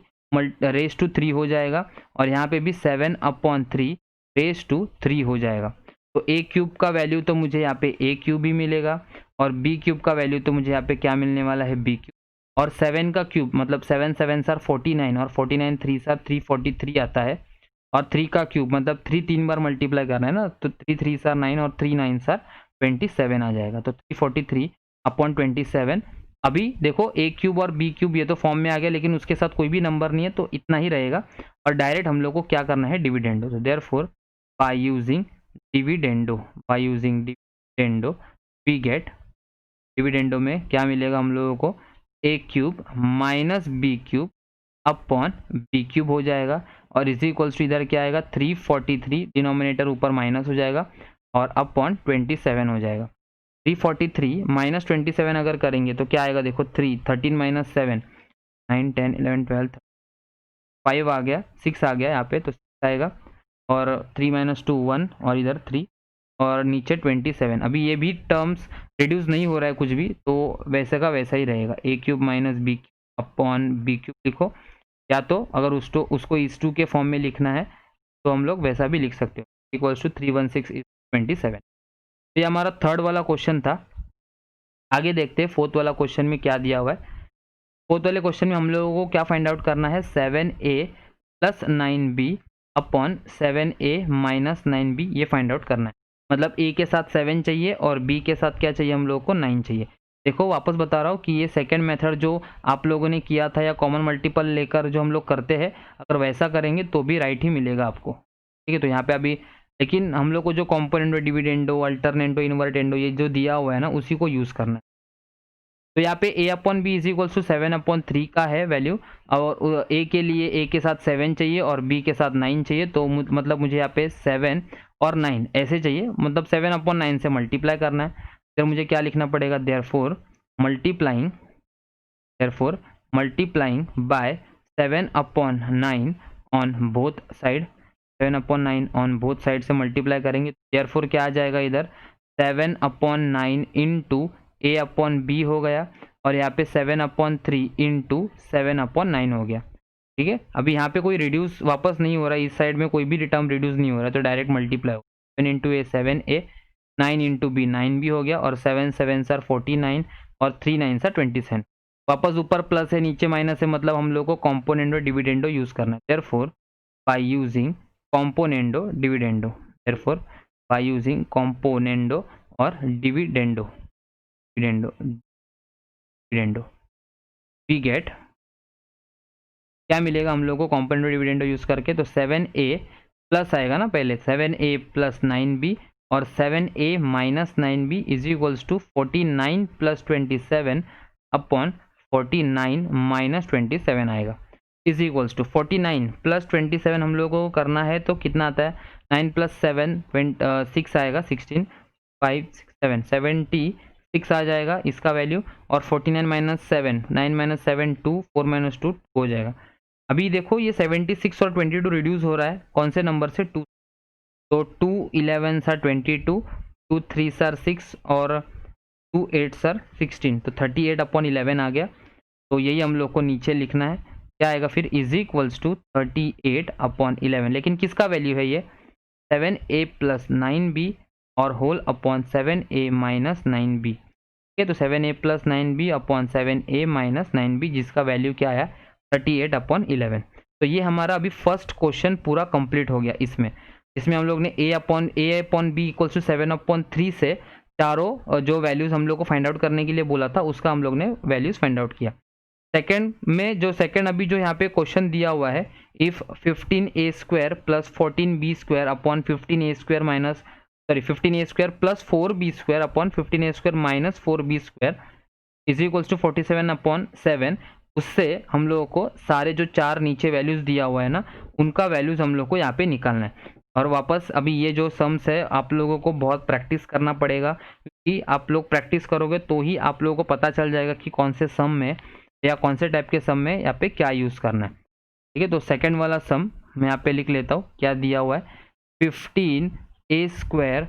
रेस टू 3 हो जाएगा और यहाँ पे भी 7/3 रेस टू 3 हो जाएगा। तो a³ का वैल्यू तो मुझे यहाँ पे a³ ही मिलेगा और b³ का वैल्यू तो मुझे यहाँ पे क्या मिलने वाला है, b³ और 7 का क्यूब मतलब 7 7 सर 49 और 49 3 सर 343 आता है और 3 का क्यूब मतलब 3 3 बार मल्टीप्लाई करना है ना, तो 3 3 सर 9 और 3 9 सर 27 आ जाएगा। तो 343/27। अभी देखो a³ और b³ ये तो फॉर्म में आ गया, लेकिन उसके साथ कोई भी नंबर नहीं है तो इतना ही रहेगा और डायरेक्ट हम लोग को क्या करना है, डिविडेंडो। तो therefore by using dividendo we get, dividendo में क्या मिलेगा हम लोगों को, a³ minus b³ upon b³ हो जाएगा और इज इक्वल्स टू इधर क्या आएगा, 343 डिनोमिनेटर ऊपर माइनस हो जाएगा और अपॉन 27 हो जाएगा। 343 माइनस 27 अगर करेंगे तो क्या आएगा, देखो 13 माइनस 7 9 10 11 12 5 आ गया, 6 आ गया यहाँ पे, तो 6 आएगा और 3 माइनस 2 1 और इधर 3 और नीचे 27। अभी ये भी टर्म्स रिड्यूस नहीं हो रहा है कुछ भी, तो वैसे का वैसा ही रहेगा, a³ minus b³ upon b³ लिखो, या तो अगर उसको इस 2 के फॉर्म में लिखना है तो हम लोग वैसा भी लिख सकते हो, इक्वल्स टू 316/27। तो ये हमारा थर्ड वाला क्वेश्चन था। आगे देखते हैं फोर्थ वाला क्वेश्चन में क्या दिया हुआ है। फोर्थ वाले क्वेश्चन में हम लोगों को क्या फाइंड आउट करना है, 7a plus 9b upon 7a minus 9b, ये फाइंड आउट करना है। मतलब a के साथ 7 चाहिए और b के साथ क्या चाहिए हम लोगों को, 9 चाहिए। देखो वापस बता रहा हूँ कि ये सेकंड मेथड जो आप लोगों ने किया था या कॉमन मल्टीपल लेकर जो हम लोग करते हैं, अगर वैसा करेंगे तो भी राइट ही मिलेगा आपको। ठीक है, तो यहाँ पे अभी लेकिन हम लोग को जो कॉम्पोनेंडो, डिविडेंडो, अल्टरनेंडो, इन्वर्टेंडो ये जो दिया हुआ है ना, उसी को यूज़ करना है। तो यहाँ पे a/b इज इक्वल्स टू 7/3 का है वैल्यू और a के लिए a के साथ 7 चाहिए और b के साथ 9 चाहिए, तो मतलब मुझे यहाँ पे 7 और 9 ऐसे चाहिए, मतलब 7/9 से मल्टीप्लाई करना है। फिर मुझे क्या लिखना पड़ेगा, therefore multiplying bye 7/9 on both side, 7/9 on both side से मल्टीप्लाई करेंगे, देयरफॉर क्या आ जाएगा इधर, 7/9 इंटू a/b हो गया और यहाँ पे 7/3 इंटू 7/9 हो गया। ठीक है, अभी यहाँ पे कोई रिड्यूस वापस नहीं हो रहा है, इस साइड में कोई भी टर्म रिड्यूस नहीं हो रहा है, तो डायरेक्ट मल्टीप्लाई हो, 7 इंटू ए 7a, 9 इंटू बी 9b हो गया और 7 7 सर 49 और 3 9 सर 27। वापस ऊपर प्लस है नीचे माइनस है, मतलब हम लोग को कॉम्पोनेंडो डिविडेंडो यूज करना है। Therefore by using componendo dividendo, therefore by using componendo और डिविडेंडो वी गेट, क्या मिलेगा हम लोग को कॉम्पोनेंडो डिविडेंडो यूज करके, तो 7a प्लस आएगा ना, पहले 7a प्लस 9b और 7a minus 9b is equals to 49 plus 27 upon 49 minus 27 आएगा, इज इक्वल्स टू 49 प्लस 27 हम लोगों को करना है, तो कितना आता है, 9 प्लस 7 6 आएगा, 16 5 6 7 70 6 आ जाएगा इसका वैल्यू, और 49 माइनस 7, 9 माइनस 7 2, 4 माइनस 2 हो जाएगा। अभी देखो ये 76 और 22 रिड्यूस हो रहा है कौन से नंबर से, 2। तो 2 11 सर 22, 2 3 सर 6 और 2 8 सर 16, तो 38/11 आ गया। तो यही हम लोग को नीचे लिखना है, क्या आएगा फिर, इज इक्वल्स टू 38/11। लेकिन किसका वैल्यू है ये, 7a प्लस 9b और whole upon 7a minus 9b। ठीक है, तो 7a plus 9b upon 7a minus 9b, जिसका वैल्यू क्या आया, 38/11। तो ये हमारा अभी फर्स्ट क्वेश्चन पूरा कंप्लीट हो गया। इसमें हम लोग ने a/b इक्वल्स टू 7/3 से चारों जो वैल्यूज हम लोग को फाइंड आउट करने के लिए बोला था उसका हम लोग ने वैल्यूज फाइंड आउट किया। सेकंड में जो अभी जो यहाँ पे क्वेश्चन दिया हुआ है, if 15a square plus 14b square upon 15a square minus 15a square plus 4b square upon 15a square minus 4b square is equals to 47/7, उससे हम लोगों को सारे जो चार नीचे वैल्यूज दिया हुआ है ना, उनका वैल्यूज हम लोग को यहाँ पे निकालना है। और वापस अभी ये जो सम्स है आप लोगों को बहुत प्रैक्टिस करना पड़ेगा, क्योंकि आप लोग प्रैक्टिस करोगे तो ही आप लोगों को पता चल जाएगा कि कौन से सम में या कौन से टाइप के सम में यहाँ पे क्या यूज़ करना है। ठीक है, तो सेकंड वाला सम मैं यहाँ पे लिख लेता हूँ, क्या दिया हुआ है, 15a square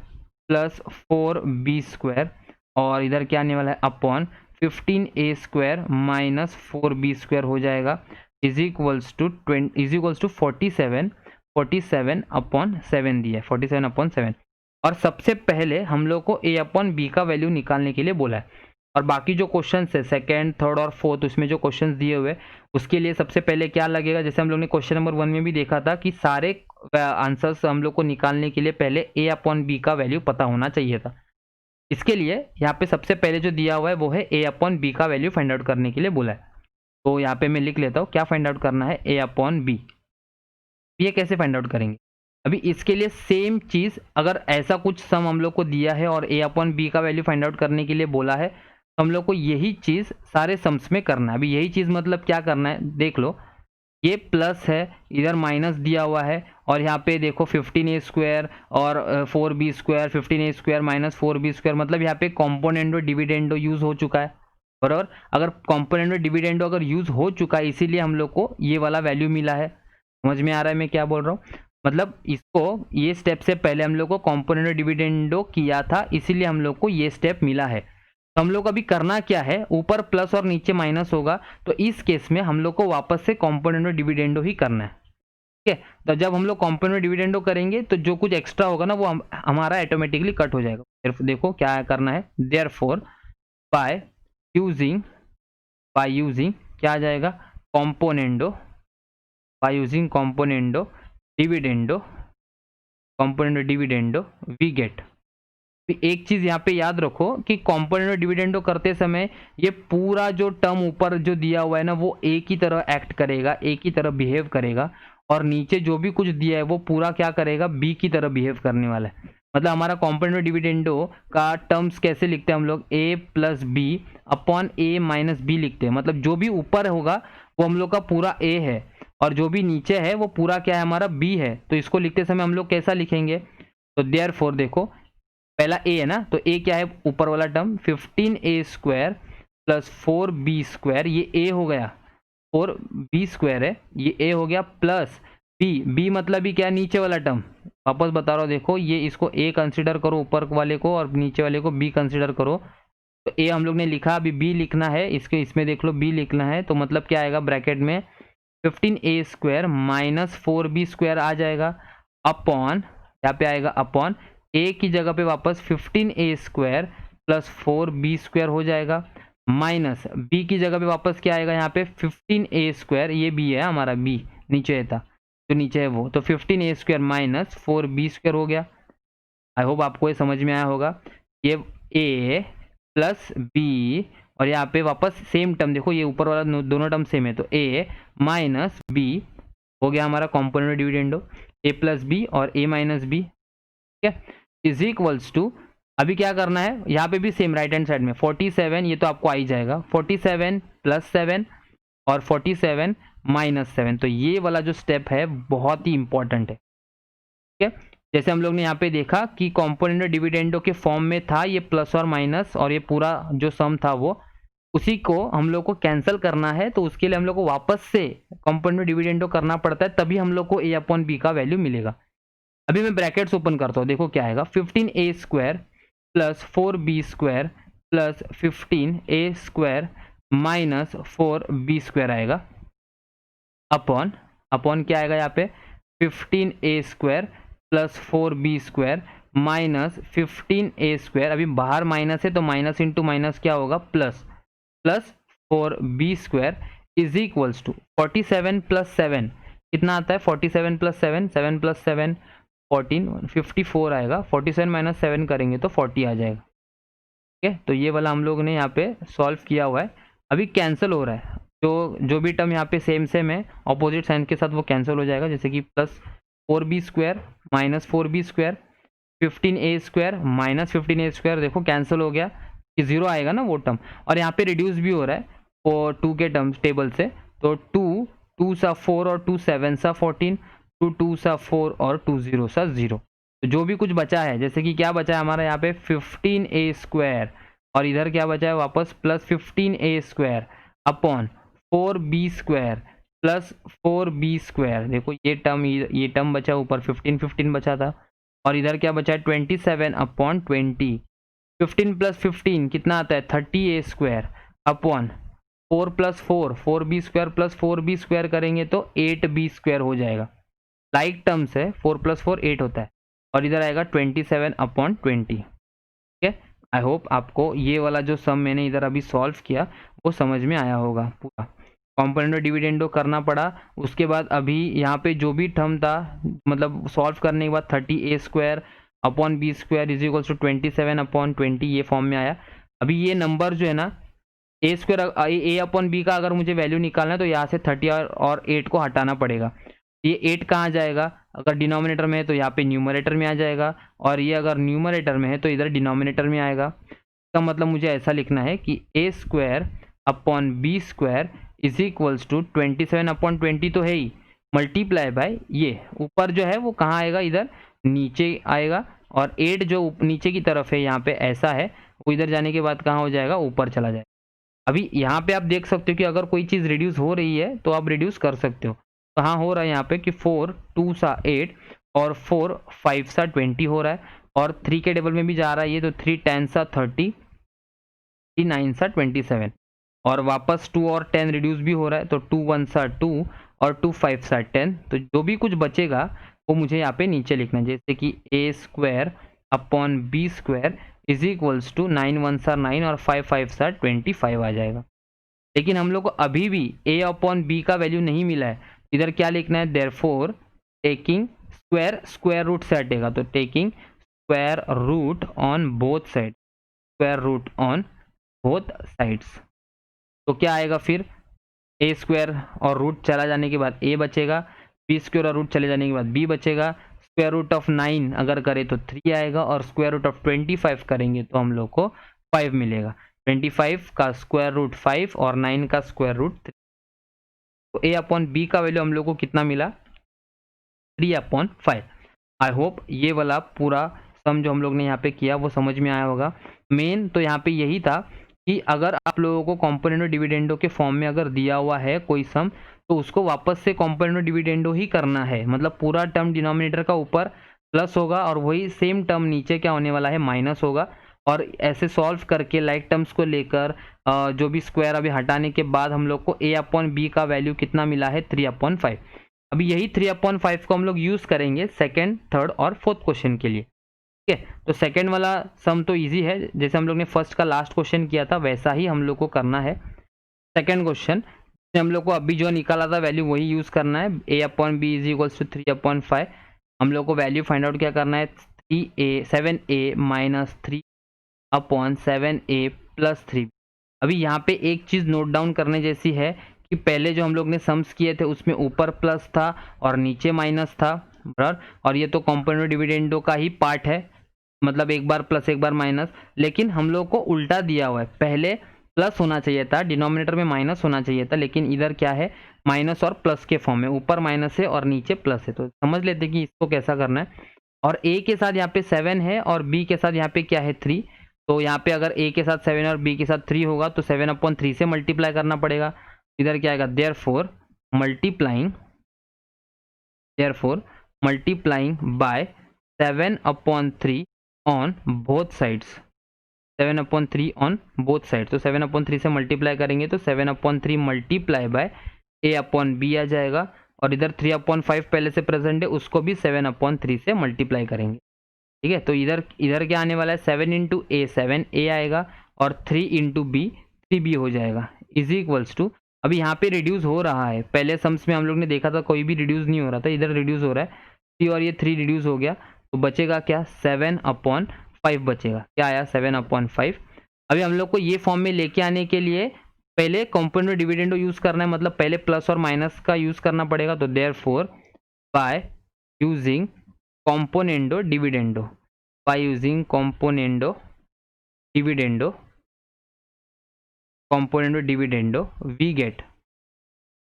plus 4b square, और इधर क्या आने वाला है, upon 15a square minus 4b square हो जाएगा, इज इक्वल्स टू 47/7 दिया है, 47/7। और सबसे पहले हम लोग को a/b का वैल्यू निकालने के लिए बोला है। और बाकी जो क्वेश्चन है सेकंड, थर्ड और फोर्थ, उसमें जो क्वेश्चन दिए हुए उसके लिए सबसे पहले क्या लगेगा, जैसे हम लोग ने क्वेश्चन नंबर 1 में भी देखा था कि सारे आंसर्स हम लोग को निकालने के लिए पहले a/b का वैल्यू पता होना चाहिए था। इसके लिए यहाँ पे सबसे पहले जो दिया हुआ है वो है a/b का वैल्यू फाइंड आउट करने के लिए बोला है। तो यहाँ पे मैं लिख लेता हूँ क्या फाइंड आउट करना है, a/b। ये कैसे फाइंड आउट करेंगे, अभी इसके लिए सेम चीज, अगर ऐसा कुछ सम हम लोग को दिया है और a/b का वैल्यू फाइंड आउट करने के लिए बोला है, तो हम लोग को यही चीज सारे सम्स में करना है। अभी यही चीज मतलब क्या करना है, देख लो, ये प्लस है, इधर माइनस दिया हुआ है, और यहाँ पे देखो 15a स्क्वायर और 4b square, 15a square minus 4b square, मतलब यहाँ पे कॉम्पोनेंडो डिविडेंडो यूज हो चुका है, बराबर। अगर कॉम्पोनेंडो डिविडेंडो अगर यूज हो चुका है, इसीलिए हम लोग को ये वाला वैल्यू मिला है। समझ में आ रहा है मैं क्या बोल रहा हूँ, मतलब इसको ये स्टेप से पहले हम लोग को कॉम्पोनेंडो डिविडेंडो किया था, इसीलिए हम लोग को ये स्टेप मिला है। तो हम लोग अभी करना क्या है, ऊपर प्लस और नीचे माइनस होगा, तो इस केस में हम लोग को वापस से कॉम्पोनेंडो डिविडेंडो ही करना है। ठीक है, तो जब हम लोग कॉम्पोनेंडो डिविडेंडो करेंगे तो जो कुछ एक्स्ट्रा होगा ना वो हमारा ऑटोमेटिकली कट हो जाएगा। फिर देखो क्या करना है, देयरफॉर बाय यूजिंग क्या आ जाएगा, componendo, by using componendo dividendo we get. एक चीज यहाँ पे याद रखो कि कॉम्पोनेंडो डिविडेंडो करते समय ये पूरा जो टर्म ऊपर जो दिया हुआ है ना वो ए की तरह एक्ट करेगा, ए की तरह बिहेव करेगा, और नीचे जो भी कुछ दिया है वो पूरा क्या करेगा, बी की तरह बिहेव करने वाला है। मतलब हमारा कॉम्पोनेंडो डिविडेंडो का टर्म्स कैसे लिखते हैं हम लोग, ए प्लस बी अपॉन ए माइनस बी लिखते हैं। मतलब जो भी ऊपर होगा वो हम लोग का पूरा ए है, और जो भी नीचे है वो पूरा क्या है, हमारा बी है। तो इसको लिखते समय हम लोग कैसा लिखेंगे, तो देयरफॉर देखो पहला ए है ना, तो ए क्या है, ऊपर वाला term 15a square plus 4b square, ये ए हो गया, 4b स्क्वायर है, ये ए हो गया, प्लस बी मतलब भी क्या, नीचे वाला टर्म। वापस बता रहा हूँ, देखो ये इसको ए कंसिडर करो ऊपर वाले को, और नीचे वाले को बी कंसिडर करो। तो ए हम लोग ने लिखा, अभी बी लिखना है, इसमें देख लो बी लिखना है, तो मतलब क्या आएगा ब्रैकेट में 15a square minus 4b square आ जाएगा, अपॉन यहाँ पे आएगा अपॉन ए की जगह पे वापस 15a square plus 4b square हो जाएगा, माइनस बी की जगह पे वापस क्या आएगा, यहाँ पे 15a स्क्वायर, ये बी है हमारा, बी नीचे था जो नीचे है वो, तो 15a square minus 4b square हो गया। आई होप आपको ये समझ में आया होगा। ये a प्लस बी, और यहाँ पे वापस सेम टर्म देखो, ये ऊपर वाला दोनों टर्म सेम है, तो a माइनस बी हो गया हमारा component dividendo, a plus b और a माइनस बी, ठीक है, इज इक्वल्स टू, अभी क्या करना है, यहाँ पे भी सेम राइट हैंड साइड में 47, ये तो आपको आ ही जाएगा, 47 प्लस 7 और 47 माइनस 7, तो ये वाला जो स्टेप है बहुत ही इंपॉर्टेंट है। ठीक है, जैसे हम लोग ने यहाँ पे देखा कि कॉम्पोनेंट डिविडेंडो के फॉर्म में था ये प्लस और माइनस, और ये पूरा जो सम था वो, उसी को हम लोग को कैंसिल करना है, तो उसके लिए हम लोग को वापस से कॉम्पोनेंट डिविडेंडो करना पड़ता है, तभी हम लोग को a/b का वैल्यू मिलेगा। अभी मैं ब्रैकेट्स ओपन करता हूँ, देखो क्या आएगा, 15a² plus 4b² plus 15a² minus 4b² आएगा, अपॉन अपॉन क्या आएगा यहाँ पे, 15a² plus 4b² minus 15a², अभी बाहर माइनस है तो माइनस इंटू माइनस क्या होगा, plus, plus 4b² is equals to 47 plus 7 कितना आता है, 47 प्लस 7, 7 प्लस 7 14, 54 आएगा, 47 माइनस 7 करेंगे तो 40 आ जाएगा। ठीक है, तो ये वाला हम लोग ने यहाँ पे सॉल्व किया हुआ है। अभी कैंसिल हो रहा है, तो जो भी टर्म यहाँ पे सेम सेम है ऑपोजिट साइन के साथ वो कैंसिल हो जाएगा, जैसे कि plus 4b² minus 4b², 15a² minus 15a², देखो कैंसिल हो गया कि जीरो आएगा ना वो टर्म, और यहाँ पे रिड्यूस भी हो रहा है वो 2 के टर्म्स टेबल से, तो 2 सा 4 और 2 7 सा 14, 2 सा 4 और 2 0 सा 0, तो जो भी कुछ बचा है, जैसे कि क्या बचा है हमारा यहाँ पे 15a² और इधर क्या बचा है वापस plus 15a² upon 4b² plus 4b², देखो ये टर्म बचा ऊपर, 15 बचा था, और इधर क्या बचा है 27 अपॉन 20, 15 प्लस 15 कितना आता है 30a² upon 4 plus 4 4b² plus 4b² करेंगे तो 8b² हो जाएगा। लाइक टर्म्स है, 4 प्लस 4 8 होता है, और इधर आएगा 27 अपॉन 20। ठीक है, आई होप आपको ये वाला जो सम मैंने इधर अभी सॉल्व किया वो समझ में आया होगा पूरा। कॉम्पोनेंट डिविडेंडो करना पड़ा, उसके बाद अभी यहाँ पे जो भी टर्म था, मतलब सॉल्व करने के बाद 30a² upon b² is equals to 27 upon 20 ये फॉर्म में आया। अभी ये नंबर जो है ना a² अपॉन b का अगर मुझे वैल्यू निकालना है तो यहाँ से 30 और 8 को हटाना पड़ेगा। ये 8 कहाँ जाएगा, अगर डिनोमिनेटर में है तो यहाँ पे न्यूमरेटर में आ जाएगा, और ये अगर न्यूमरेटर में है तो इधर डिनोमिनेटर में आएगा। इसका मतलब मुझे ऐसा लिखना है कि a² upon b² is equals to 27 upon 20 तो है ही, मल्टीप्लाई बाय ये ऊपर जो है वो कहाँ आएगा, इधर नीचे आएगा, और 8 जो नीचे की तरफ है यहाँ पे ऐसा है, वो इधर जाने के बाद कहाँ हो जाएगा, ऊपर चला जाएगा। अभी यहाँ पे आप देख सकते हो कि अगर कोई चीज़ रिड्यूस हो रही है तो आप रिड्यूस कर सकते हो, तो हाँ हो रहा है यहाँ पे कि 4 2 सा 8 और 4 5 सा 20 हो रहा है, और 3 के टेबल में भी जा रहा है ये, तो 3 10 सा 30, 3 9 सा 27, और वापस 2 और 10 रिड्यूस भी हो रहा है, तो 2 1 सा 2 और 2 5 सा 10, तो जो भी कुछ बचेगा वो मुझे यहाँ पे नीचे लिखना है, जैसे कि a² upon b² is equals to 9 1 सा 9 और 5 5 सा 25 आ जाएगा। लेकिन हम लोग को अभी भी a अपॉन b का वैल्यू नहीं मिला है, इधर क्या लिखना है, देयरफॉर टेकिंग स्क्वायर रूट से हटेगा, तो taking square root on both side, square root on both sides, तो क्या आएगा फिर a² और रूट चला जाने के बाद a बचेगा, b² और रूट चले जाने के बाद b बचेगा, स्क्वायर रूट ऑफ 9 अगर करें तो 3 आएगा, और स्क्वायर रूट ऑफ 25 करेंगे तो हम लोग को 5 मिलेगा। 25 का स्क्वायर रूट 5 और 9 का स्क्वायर रूट 3, तो a अपॉन b का वैल्यू हम लोग को कितना मिला, 3 अपॉन 5। आई होप ये वाला पूरा सम जो हम लोग ने यहाँ पे किया वो समझ में आया होगा। मेन तो यहाँ पे यही था कि अगर आप लोगों को कॉम्पोनेंट डिविडेंडो के फॉर्म में अगर दिया हुआ है कोई सम, तो उसको वापस से कॉम्पोनेंट डिविडेंडो ही करना है, मतलब पूरा टर्म डिनोमिनेटर का ऊपर प्लस होगा और वही सेम टर्म नीचे क्या होने वाला है, माइनस होगा, और ऐसे सॉल्व करके लाइक टर्म्स को लेकर जो भी स्क्वायर अभी हटाने के बाद हम लोग को a अपॉन b का वैल्यू कितना मिला है, 3 अपॉन 5। अभी यही 3 अपॉन 5 को हम लोग यूज़ करेंगे सेकेंड, थर्ड और फोर्थ क्वेश्चन के लिए। ठीक है, तो सेकेंड वाला सम तो इजी है, जैसे हम लोग ने फर्स्ट का लास्ट क्वेश्चन किया था वैसा ही हम लोग को करना है। सेकेंड क्वेश्चन हम लोग को अभी जो निकाला था वैल्यू वही यूज़ करना है, a upon b is equals to 3 upon 5। हम लोग को वैल्यू फाइंड आउट क्या करना है, 7a minus 3 upon 7a plus 3। अभी यहाँ पे एक चीज़ नोट डाउन करने जैसी है कि पहले जो हम लोग ने सम्स किए थे उसमें ऊपर प्लस था और नीचे माइनस था, बराबर, और ये तो कॉम्पोनेंट डिविडेंडो का ही पार्ट है, मतलब एक बार प्लस एक बार माइनस, लेकिन हम लोग को उल्टा दिया हुआ है, पहले प्लस होना चाहिए था, डिनोमिनेटर में माइनस होना चाहिए था, लेकिन इधर क्या है, माइनस और प्लस के फॉर्म में, ऊपर माइनस है और नीचे प्लस है। तो समझ लेते कि इसको कैसा करना है। और a के साथ यहाँ पे 7 है और b के साथ यहाँ पे क्या है 3। तो यहाँ पे अगर a के साथ 7 और b के साथ 3 होगा तो 7/3 से मल्टीप्लाई करना पड़ेगा। इधर क्या आएगा, therefore multiplying by 7/3 on both sides, 7/3 on both sides। तो 7/3 से मल्टीप्लाई करेंगे तो 7/3 मल्टीप्लाई बाय a/b आ जाएगा। और इधर 3/5 पहले से प्रेजेंट है, उसको भी 7/3 से मल्टीप्लाई करेंगे। ठीक है, तो इधर इधर क्या आने वाला है, 7 इंटू ए 7a आएगा और 3 इंटू बी 3b हो जाएगा, इज इक्वल्स टू। अभी यहाँ पे रिड्यूस हो रहा है, पहले सम्स में हम लोग ने देखा था कोई भी रिड्यूस नहीं हो रहा था, इधर रिड्यूस हो रहा है। 3 और ये 3 रिड्यूस हो गया तो बचेगा क्या, 7/5 बचेगा। क्या आया, 7/5। अभी हम लोग को ये फॉर्म में लेके आने के लिए पहले कॉम्पोनेंट डिविडेंडो यूज करना है, मतलब पहले प्लस और माइनस का यूज करना पड़ेगा। तो therefore by using componendo dividendo, by using componendo dividendo we get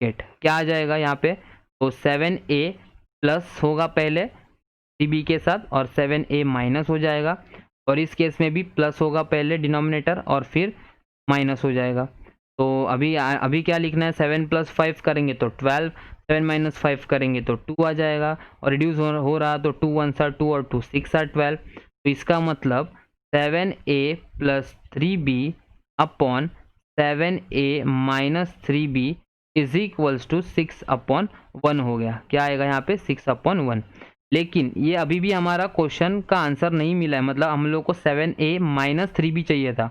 क्या आ जाएगा यहाँ पे, तो 7a प्लस होगा पहले 3b के साथ और 7a माइनस हो जाएगा। और इस केस में भी प्लस होगा पहले डिनोमिनेटर और फिर माइनस हो जाएगा। तो अभी क्या लिखना है, 7 + 5 करेंगे तो 12, 7 - 5 करेंगे तो 2 आ जाएगा। और रिड्यूस हो रहा तो 2 1 are 2 और 2 6 are 12। तो इसका मतलब 7a + 3b upon 7a - 3b is equals to 6/1 हो गया। क्या आएगा यहाँ पे, 6/1। लेकिन ये अभी भी हमारा क्वेश्चन का आंसर नहीं मिला है, मतलब हम लोग को 7a - 3b चाहिए था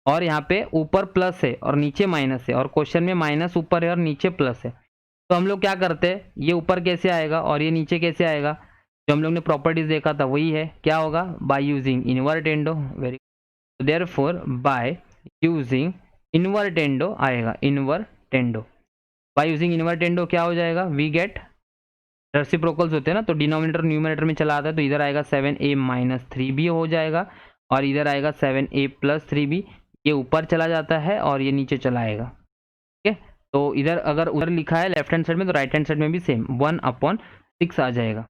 और यहाँ पे ऊपर प्लस है और नीचे माइनस है, और क्वेश्चन में माइनस ऊपर है और नीचे प्लस है। तो हम लोग क्या करते हैं, ये ऊपर कैसे आएगा और ये नीचे कैसे आएगा, जो हम लोग ने प्रॉपर्टीज देखा था वही है। क्या होगा, bye using invertendo. Very good, therefore by using invertendo आएगा, इन्वर्टेंडो। बाय यूजिंग इन्वर्टेंडो क्या हो जाएगा, वी गेट, रेसिप्रोकल्स होते हैं ना, तो डिनोमिनेटर न्यूमरेटर में चला आता है, तो इधर आएगा 7a - 3b हो जाएगा और इधर आएगा 7a + 3b। ये ऊपर चला जाता है और ये नीचे चला आएगा। ठीक है, तो इधर अगर उधर लिखा है लेफ्ट हैंड साइड में तो राइट हैंड साइड में भी सेम 1/6 आ जाएगा।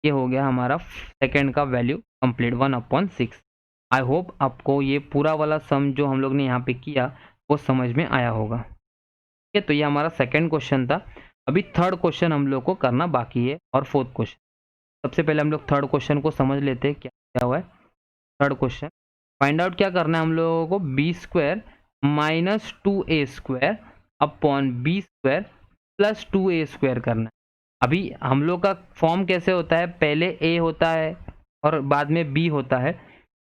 ये हो गया हमारा सेकंड का वैल्यू कंप्लीट, 1/6। आई होप आपको ये पूरा वाला सम जो हम लोग ने यहाँ पे किया वो समझ में आया होगा। ठीक है, तो ये हमारा सेकंड क्वेश्चन था। अभी थर्ड क्वेश्चन हम लोग को करना बाकी है और फोर्थ क्वेश्चन। सबसे पहले हम लोग थर्ड क्वेश्चन को समझ लेते हैं क्या क्या हुआ है। थर्ड क्वेश्चन फाइंड आउट क्या करना है हम लोगों को, b² - 2a² upon b² + 2a² करना है। अभी हम लोग का फॉर्म कैसे होता है, पहले a होता है और बाद में b होता है।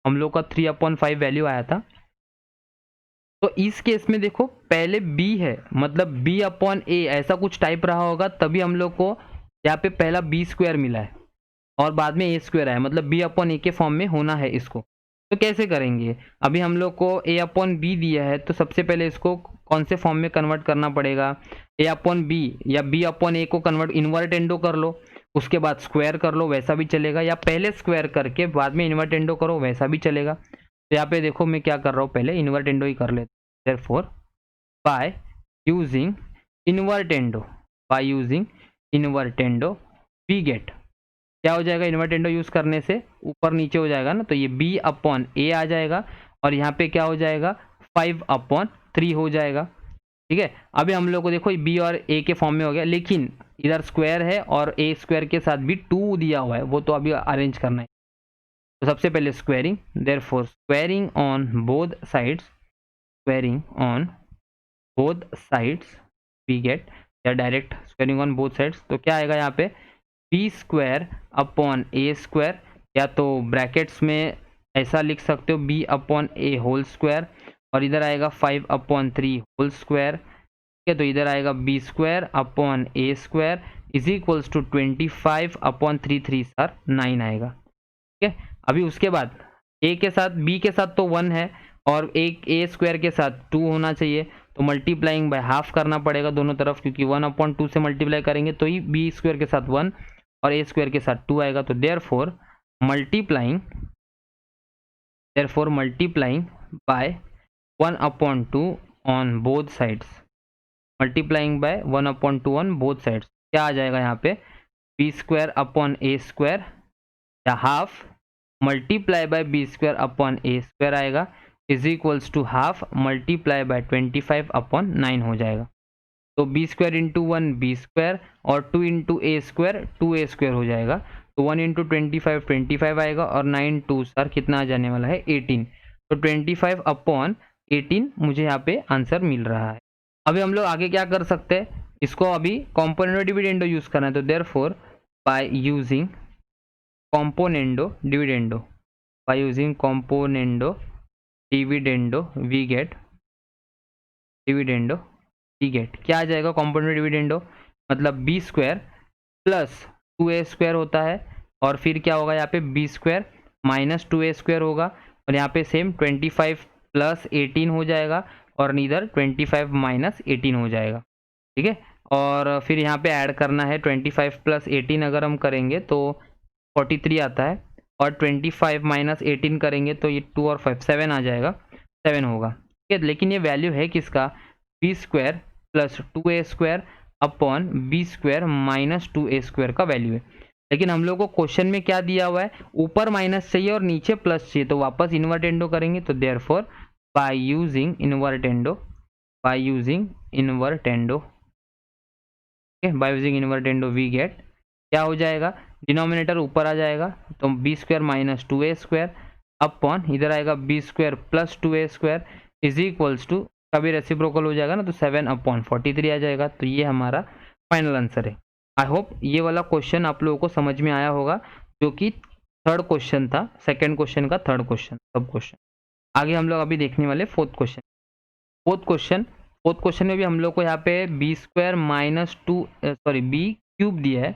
हम लोग का 3/5 वैल्यू आया था, तो इस केस में देखो पहले b है, मतलब b/a ऐसा कुछ टाइप रहा होगा, तभी हम लोग को यहाँ पे पहला b² मिला है और बाद में a² आया, मतलब b/a के फॉर्म में होना है इसको। तो कैसे करेंगे, अभी हम लोग को a/b दिया है, तो सबसे पहले इसको कौन से फॉर्म में कन्वर्ट करना पड़ेगा, a/b या b/a को कन्वर्ट इन्वर्टेंडो कर लो, उसके बाद स्क्वायर कर लो वैसा भी चलेगा, या पहले स्क्वायर करके बाद में इन्वर्टेंडो करो वैसा भी चलेगा। तो यहाँ पे देखो मैं क्या कर रहा हूँ, पहले इन्वर्टेंडो ही कर लेता हूँ। Therefore by using invertendo we get, क्या हो जाएगा, इन्वर्टेंडो यूज करने से ऊपर नीचे हो जाएगा ना, तो ये b/a आ जाएगा और यहाँ पे क्या हो जाएगा 5/3 हो जाएगा। ठीक है, अभी हम लोग को देखो b और a के फॉर्म में हो गया, लेकिन इधर स्क्वायर है और a² के साथ भी 2 दिया हुआ है, वो तो अभी अरेंज करना है। तो सबसे पहले squaring, therefore squaring on both sides we get, या direct squaring on both sides. तो क्या आएगा यहाँ पे, b² अपॉन a², या तो ब्रैकेट्स में ऐसा लिख सकते हो b/a होल स्क्वायर, और इधर आएगा 5/3 होल स्क्वायर। ठीक है, तो इधर आएगा b² upon a² is equals to 25/3 3 सर 9 आएगा। ठीक है, अभी उसके बाद a के साथ b के साथ तो 1 है और एक a² के साथ 2 होना चाहिए, तो मल्टीप्लाइंग बाय हाफ करना पड़ेगा दोनों तरफ, क्योंकि 1/2 से मल्टीप्लाई करेंगे तो ही b² के साथ 1 और a² के साथ 2 आएगा। तो therefore multiplying by 1/2 on both sides, multiplying by 1/2 on both sides, क्या आ जाएगा यहाँ पे b² अपॉन a², या half multiply by B square upon A square आएगा is equals to half multiply by 25 upon 9 हो जाएगा। तो B square into 1 B square और 2 into A square 2 A square हो जाएगा। तो 1 इंटू 25 25 आएगा और 9 2 सर कितना आ जाने वाला है 18। तो 25 अपॉन 18 मुझे यहाँ पे आंसर मिल रहा है। अभी हम लोग आगे क्या कर सकते हैं, इसको अभी कॉम्पोनेंडो डिविडेंडो यूज करना है। तो therefore by using componendo dividendo, by using componendo dividendo we get dividendo we get क्या आ जाएगा कॉम्पोनेंडो डिविडेंडो, मतलब B square plus 2a square होता है और फिर क्या होगा यहाँ पे B square minus 2a square होगा और यहाँ पे सेम 25 प्लस 18 हो जाएगा और इधर 25 माइनस 18 हो जाएगा। ठीक है, और फिर यहाँ पे ऐड करना है 25 प्लस 18 अगर हम करेंगे तो 43 आता है और 25 माइनस 18 करेंगे तो ये 2 और 5 7 आ जाएगा, 7 होगा। ठीक है, लेकिन ये वैल्यू है किसका, B square plus 2a square upon B square minus 2a square का वैल्यू है। लेकिन हम लोग को क्वेश्चन में क्या दिया हुआ है, ऊपर माइनस चाहिए और नीचे प्लस चाहिए, तो वापस इन्वर्टेंडो करेंगे। तो therefore by using invertendo, by using invertendo, okay, by using invertendo we get क्या हो जाएगा, डिनोमिनेटर ऊपर आ जाएगा तो B square minus 2a square upon इधर आएगा B square plus 2a square is equals to, कभी रेसिप्रोकल हो जाएगा ना तो 7 अपॉन 43 आ जाएगा। तो ये हमारा फाइनल आंसर है। आई होप ये वाला क्वेश्चन आप लोगों को समझ में आया होगा, जो कि थर्ड क्वेश्चन था, सेकंड क्वेश्चन का थर्ड क्वेश्चन सब क्वेश्चन। आगे हम लोग अभी देखने वाले फोर्थ क्वेश्चन। फोर्थ क्वेश्चन में भी हम लोग को यहाँ पे B square minus 2 sorry B cube दिया है,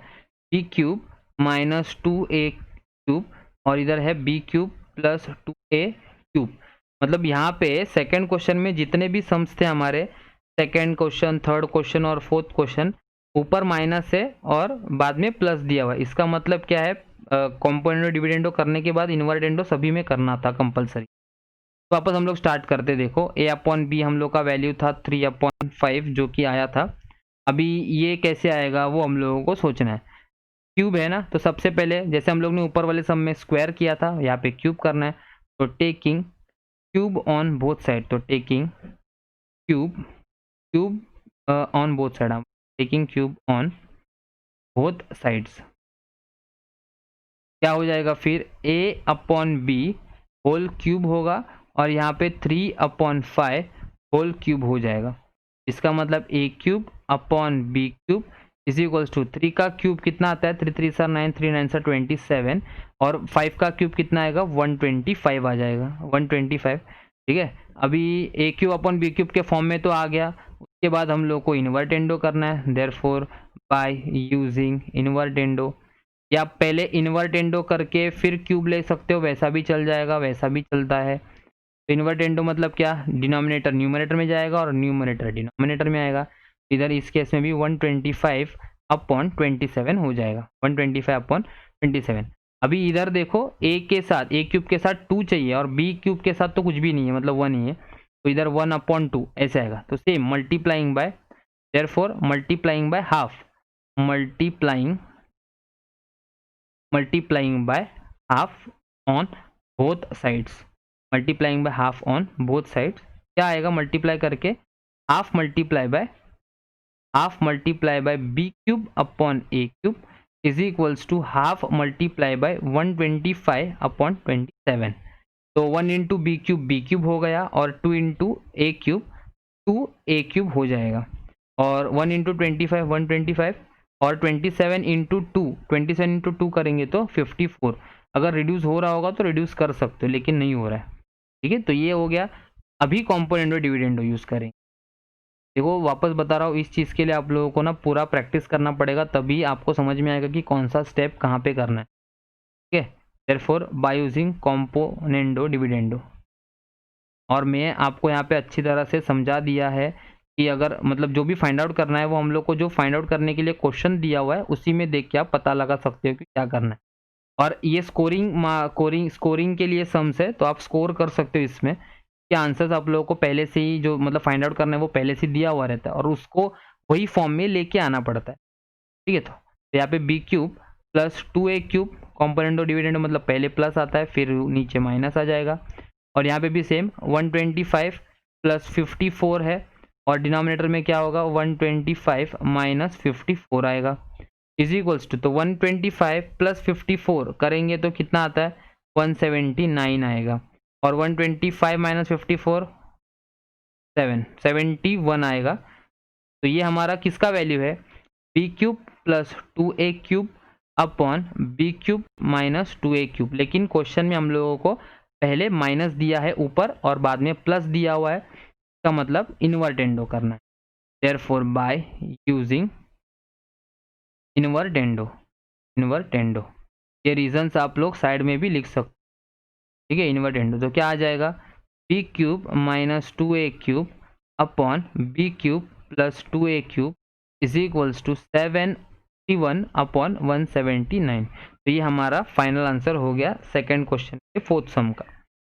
B cube minus 2a cube और इधर है B cube plus 2a cube. मतलब यहाँ पे सेकंड क्वेश्चन में जितने भी सम्स थे हमारे, सेकंड क्वेश्चन, थर्ड क्वेश्चन और फोर्थ क्वेश्चन, ऊपर माइनस है और बाद में प्लस दिया हुआ है। इसका मतलब क्या है, कॉम्पोनेंडो डिविडेंडो करने के बाद इन्वर्टेंडो सभी में करना था कंपलसरी। तो वापस हम लोग स्टार्ट करते, देखो a अपॉन बी हम लोग का वैल्यू था 3/5 जो कि आया था। अभी ये कैसे आएगा वो हम लोगों को सोचना है। क्यूब है ना, तो सबसे पहले जैसे हम लोग ने ऊपर वाले सम में स्क्वायर किया था, यहाँ पे क्यूब करना है। तो taking cube on both side, तो taking cube on both side, taking cube on both sides क्या हो जाएगा फिर, a upon B whole cube होगा और यहाँ पे 3/5 होल क्यूब हो जाएगा। इसका मतलब a cube upon B cube is equals to 3 का क्यूब कितना आता है, 3 3 सर 9, 3 9 सर 27 और 5 का क्यूब कितना आएगा 125 आ जाएगा, 125। ठीक है, अभी a cube upon B cube के फॉर्म में तो आ गया। उसके बाद हम लोग को इन्वर्टेंडो करना है। देयरफॉर बाय यूजिंग इन्वर्टेंडो, या पहले इन्वर्टेंडो करके फिर क्यूब ले सकते हो, वैसा भी चल जाएगा, वैसा भी चलता है। तो इन्वर्टेंडो मतलब क्या, डिनोमिनेटर न्यूमरेटर में जाएगा और न्यूमरेटर डिनोमिनेटर में आएगा। इधर इस केस में भी 125 अपॉन 27 हो जाएगा, 125 अपॉन 27। अभी इधर देखो a के साथ, a क्यूब के साथ 2 चाहिए और b क्यूब के साथ तो कुछ भी नहीं है, मतलब 1 ही है, तो इधर 1/2 ऐसे आएगा। तो same multiplying by, therefore multiplying by half, multiplying by half on both sides, multiplying by half on both sides क्या आएगा, मल्टीप्लाई करके half multiply by B cube upon A cube is equals to half multiply by 125 upon 27। तो 1 into B cube हो गया और 2 into ए cube 2a cube हो जाएगा और 1 इंटू 25 125 और 27 इंटू 2 करेंगे तो 54। अगर रिड्यूस हो रहा होगा तो रिड्यूस कर सकते हो, लेकिन नहीं हो रहा है। ठीक है, तो ये हो गया। अभी कॉम्पोनेंडो डिविडेंडो यूज़ करेंगे। देखो वापस बता रहा हूँ, इस चीज़ के लिए आप लोगों को ना पूरा प्रैक्टिस करना पड़ेगा, तभी आपको समझ में आएगा कि कौन सा स्टेप कहाँ पे करना है। ठीक है, therefore by using componendo dividendo, और मैं आपको यहाँ पे अच्छी तरह से समझा दिया है कि अगर मतलब जो भी फाइंड आउट करना है वो हम लोग को जो फाइंड आउट करने के लिए क्वेश्चन दिया हुआ है उसी में देख के आप पता लगा सकते हो कि क्या करना है। और ये स्कोरिंग के लिए सम्स है, तो आप स्कोर कर सकते हो इसमें कि आंसर्स आप लोगों को पहले से ही जो मतलब फाइंड आउट करना है वो पहले से दिया हुआ रहता है और उसको वही फॉर्म में लेके आना पड़ता है। ठीक है, तो यहाँ पे B cube plus 2a³ componendo dividendo मतलब पहले प्लस आता है फिर नीचे माइनस आ जाएगा। और यहाँ पे भी सेम 125 प्लस 54 है और डिनोमिनेटर में क्या होगा 125 माइनस 54 आएगा इज इक्वल्स टू, तो 125 प्लस 54 करेंगे तो कितना आता है 179 आएगा और 125 माइनस 54 71 आएगा। तो ये हमारा किसका वैल्यू है b³ plus 2a³ upon b³ minus 2a³। लेकिन क्वेश्चन में हम लोगों को पहले माइनस दिया है ऊपर और बाद में प्लस दिया हुआ है, इसका मतलब इन्वर्टेंडो करना है। देयरफॉर बाय यूजिंग इन्वर्टेंडो ये रीजंस आप लोग साइड में भी लिख सकते, ठीक है। इन्वर्टेंडो तो क्या आ जाएगा b³ minus 2a³ upon b³ plus 2a³ is equals to 71 upon 179। तो ये हमारा फाइनल आंसर हो गया सेकंड क्वेश्चन के फोर्थ सम का,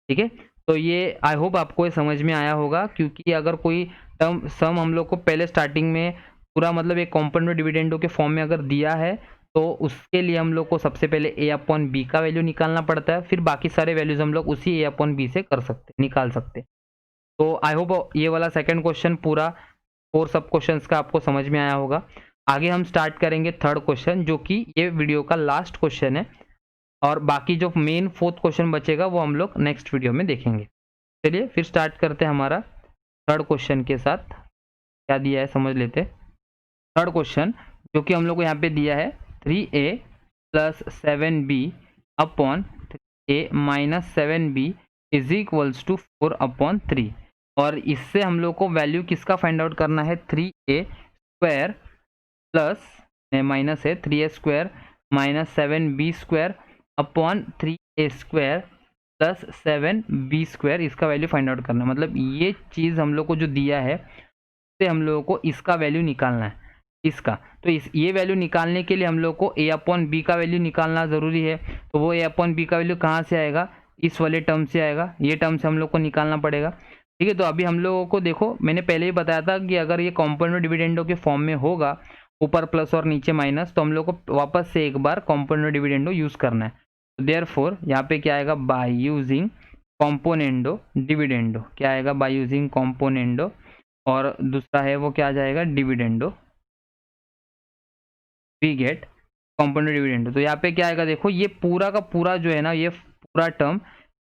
ठीक है। तो ये आई होप आपको ये समझ में आया होगा, क्योंकि अगर कोई टर्म सम हम लोग को पहले स्टार्टिंग में पूरा मतलब एक कॉम्पोनेंट डिविडेंडो के फॉर्म में अगर दिया है तो उसके लिए हम लोग को सबसे पहले a अपॉन बी का वैल्यू निकालना पड़ता है, फिर बाकी सारे वैल्यूज हम लोग उसी a अपॉन बी से कर सकते निकाल सकते। तो आई होप ये वाला सेकंड क्वेश्चन पूरा 4 सब क्वेश्चंस का आपको समझ में आया होगा। आगे हम स्टार्ट करेंगे थर्ड क्वेश्चन, जो कि ये वीडियो का लास्ट क्वेश्चन है और बाकी जो मेन फोर्थ क्वेश्चन बचेगा वो हम लोग नेक्स्ट वीडियो में देखेंगे। चलिए फिर स्टार्ट करते हैं हमारा थर्ड क्वेश्चन के साथ। क्या दिया है समझ लेते। थर्ड क्वेश्चन जो कि हम लोग को यहाँ पे दिया है 3a plus 7b upon 3a minus 7b is equals to 4 upon 3। और इससे हम लोग को वैल्यू किसका फाइंड आउट करना है 3a स्क्वायर प्लस माइनस है 3a square minus 7b square upon 3a square plus 7b square, इसका वैल्यू फाइंड आउट करना है। मतलब ये चीज़ हम लोग को जो दिया है उससे हम लोगों को इसका वैल्यू निकालना है इसका। तो ये वैल्यू निकालने के लिए हम लोग को a अपॉन बी का वैल्यू निकालना ज़रूरी है। तो वो a अपॉन बी का वैल्यू कहाँ से आएगा, इस वाले टर्म से आएगा, ये टर्म से हम लोग को निकालना पड़ेगा, ठीक है। तो अभी हम लोगों को देखो मैंने पहले ही बताया था कि अगर ये कॉम्पोनेंट डिविडेंडो के फॉर्म में होगा ऊपर प्लस और नीचे माइनस, तो हम लोग को वापस से एक बार कॉम्पोनेंट डिविडेंडो यूज़ करना है। तो देयरफॉर यहाँ पे क्या आएगा बाय यूजिंग कॉम्पोनेंडो डिविडेंडो, क्या आएगा बाय यूजिंग कॉम्पोनेंडो, और दूसरा है वो क्या आ जाएगा dividendo, we get componendo dividendo. तो यहाँ पे क्या आएगा देखो, ये पूरा का पूरा जो है ना, ये पूरा टर्म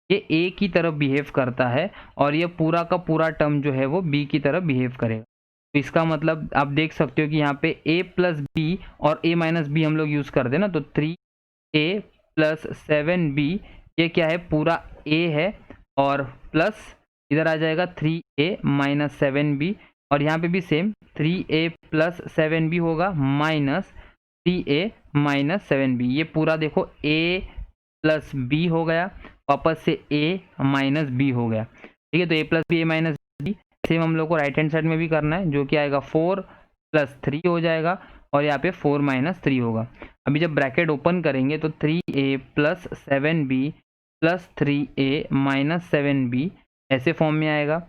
ये ए की तरफ बिहेव करता है और ये पूरा का पूरा टर्म जो है वो बी की तरफ बिहेव करेगा। तो इसका मतलब आप देख सकते हो कि यहाँ पे a प्लस बी और a माइनस बी हम लोग यूज़ कर देना, तो 3a प्लस 7b ये क्या है पूरा a है और प्लस इधर आ जाएगा 3a माइनस 7b, और यहाँ पे भी सेम 3a प्लस 7b होगा माइनस 3a माइनस 7b। ये पूरा देखो a प्लस बी हो गया, वापस से a माइनस बी हो गया, ठीक है। तो a plus B a minus B same हम लोग को राइट हैंड साइड में भी करना है, जो कि आएगा 4 प्लस 3 हो जाएगा और यहाँ पे 4 माइनस 3 होगा। अभी जब ब्रैकेट ओपन करेंगे तो 3a plus 7b plus 3a minus 7b ऐसे फॉर्म में आएगा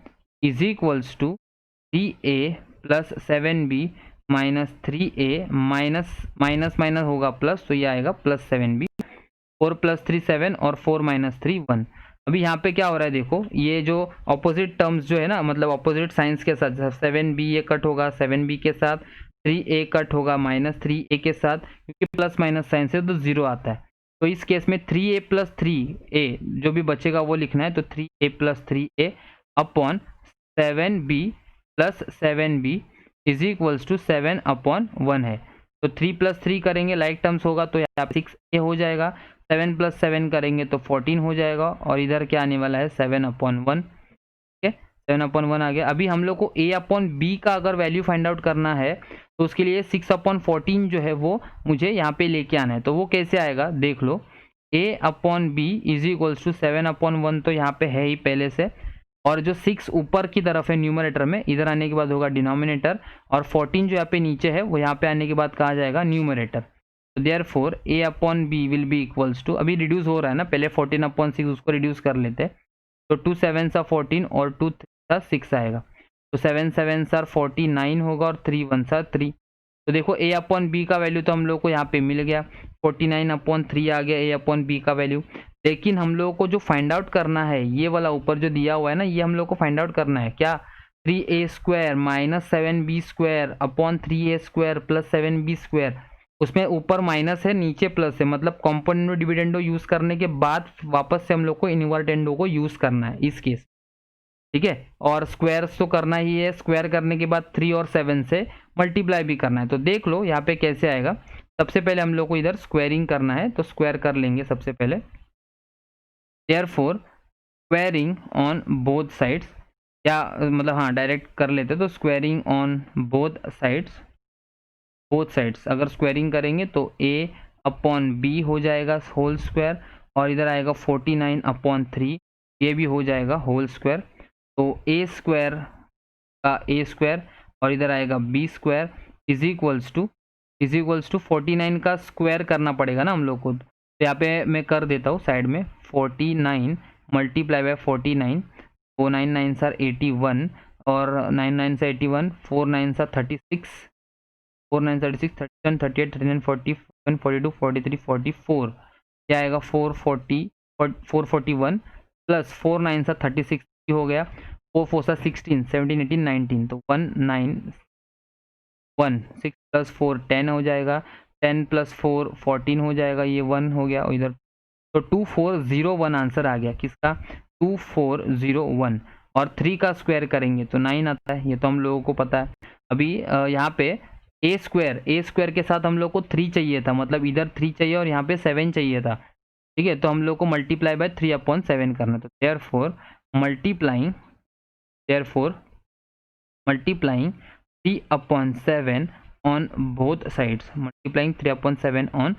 is equals to 3a plus 7b minus 3a minus minus minus होगा प्लस, तो ये आएगा प्लस 7b, 4 प्लस 3 7 और 4 माइनस 3 1। अभी यहाँ पे क्या हो रहा है देखो, ये जो ऑपोजिट टर्म्स जो है ना, मतलब ऑपोजिट साइंस के साथ 7b ये कट होगा 7b के साथ, 3a कट होगा माइनस 3a के साथ, क्योंकि प्लस माइनस साइन से तो 0 आता है। तो इस केस में 3a प्लस 3a जो भी बचेगा वो लिखना है, तो 3a plus 3a upon 7b plus 7b is equals to 7 upon 1 है। तो 3 प्लस 3 करेंगे लाइक टर्म्स होगा तो यहाँ पे 6a हो जाएगा, 7 प्लस 7 करेंगे तो 14 हो जाएगा, और इधर क्या आने वाला है 7 अपॉन 1, ठीक है 7 अपॉन 1 आ गया। अभी हम लोग को a अपॉन बी का अगर वैल्यू फाइंड आउट करना है तो उसके लिए 6 अपॉन 14 जो है वो मुझे यहाँ पे लेके आना है। तो वो कैसे आएगा देख लो, a upon B is equals to 7 upon 1 तो यहाँ पे है ही पहले से, और जो 6 ऊपर की तरफ है न्यूमरेटर में, इधर आने के बाद होगा डिनोमिनेटर, और 14 जो यहाँ पे नीचे है वो यहाँ पे आने के बाद कहा जाएगा न्यूमरेटर। तो therefore a upon B will be equals to, अभी रिड्यूस हो रहा है ना, पहले 14 अपॉन 6 उसको रिड्यूस कर लेते हैं, तो 2 7 सा 14 और 2 3 सा 6 आएगा, तो 7 7 सा 49 होगा और 3 1 सा 3। तो देखो a अपॉन बी का वैल्यू तो हम लोग को यहाँ पे मिल गया, 49/3 आ गया a/b का वैल्यू। लेकिन हम लोगों को जो फाइंड आउट करना है, ये वाला ऊपर जो दिया हुआ है ना, ये हम लोग को फाइंड आउट करना है क्या, 3a² minus 7b² upon 3a² plus 7b²। उसमें ऊपर माइनस है, नीचे प्लस है, मतलब कॉम्पोनेंडो डिविडेंडो यूज करने के बाद वापस से हम लोग को इन्वर्टेंडो को यूज करना है इस केस। ठीक है, और स्क्वायर्स तो करना ही है, स्क्वायर करने के बाद 3 और 7 से मल्टीप्लाई भी करना है। तो देख लो यहाँ पे कैसे आएगा। सबसे पहले हम लोग को इधर स्क्वायरिंग करना है, तो स्क्वायर कर लेंगे सबसे पहले। Therefore squaring on both sides, या मतलब हाँ डायरेक्ट कर लेते, तो स्क्वायरिंग ऑन बोथ साइड्स अगर स्क्वायरिंग करेंगे तो a/b हो जाएगा होल स्क्वायर, और इधर आएगा 49/3, ये भी हो जाएगा होल स्क्वायर। तो a² का a² और इधर आएगा b² इज इक्वल्स टू 49 का स्क्वायर करना पड़ेगा ना हम लोग को। तो यहाँ पे मैं कर देता हूँ साइड में, 49 मल्टीप्लाई बाय 49, 4 9 9 सर 81, और 9 9 से 81, 4 9 सर 36, 4 9 36, 37 38 39 40 41 42 43 44, क्या आएगा 441 प्लस 4 9 सा 36 हो गया, 4 4 सा 16 17 18 19, तो 1 9 1 6 प्लस 4 10 हो जाएगा, 10 प्लस 4 14 हो जाएगा, ये 1 हो गया इधर। तो 2401 आंसर आ गया किसका, 2401। और 3 का स्क्वायर करेंगे तो 9 आता है, ये तो हम लोगों को पता है। अभी यहाँ पे a² के साथ हम लोग को 3 चाहिए था, मतलब इधर 3 चाहिए और यहाँ पे 7 चाहिए था। ठीक है, तो हम लोग को मल्टीप्लाई बाय 3/7 करना, तो therefore multiplying 3/7 on both sides, multiplying 3/7 on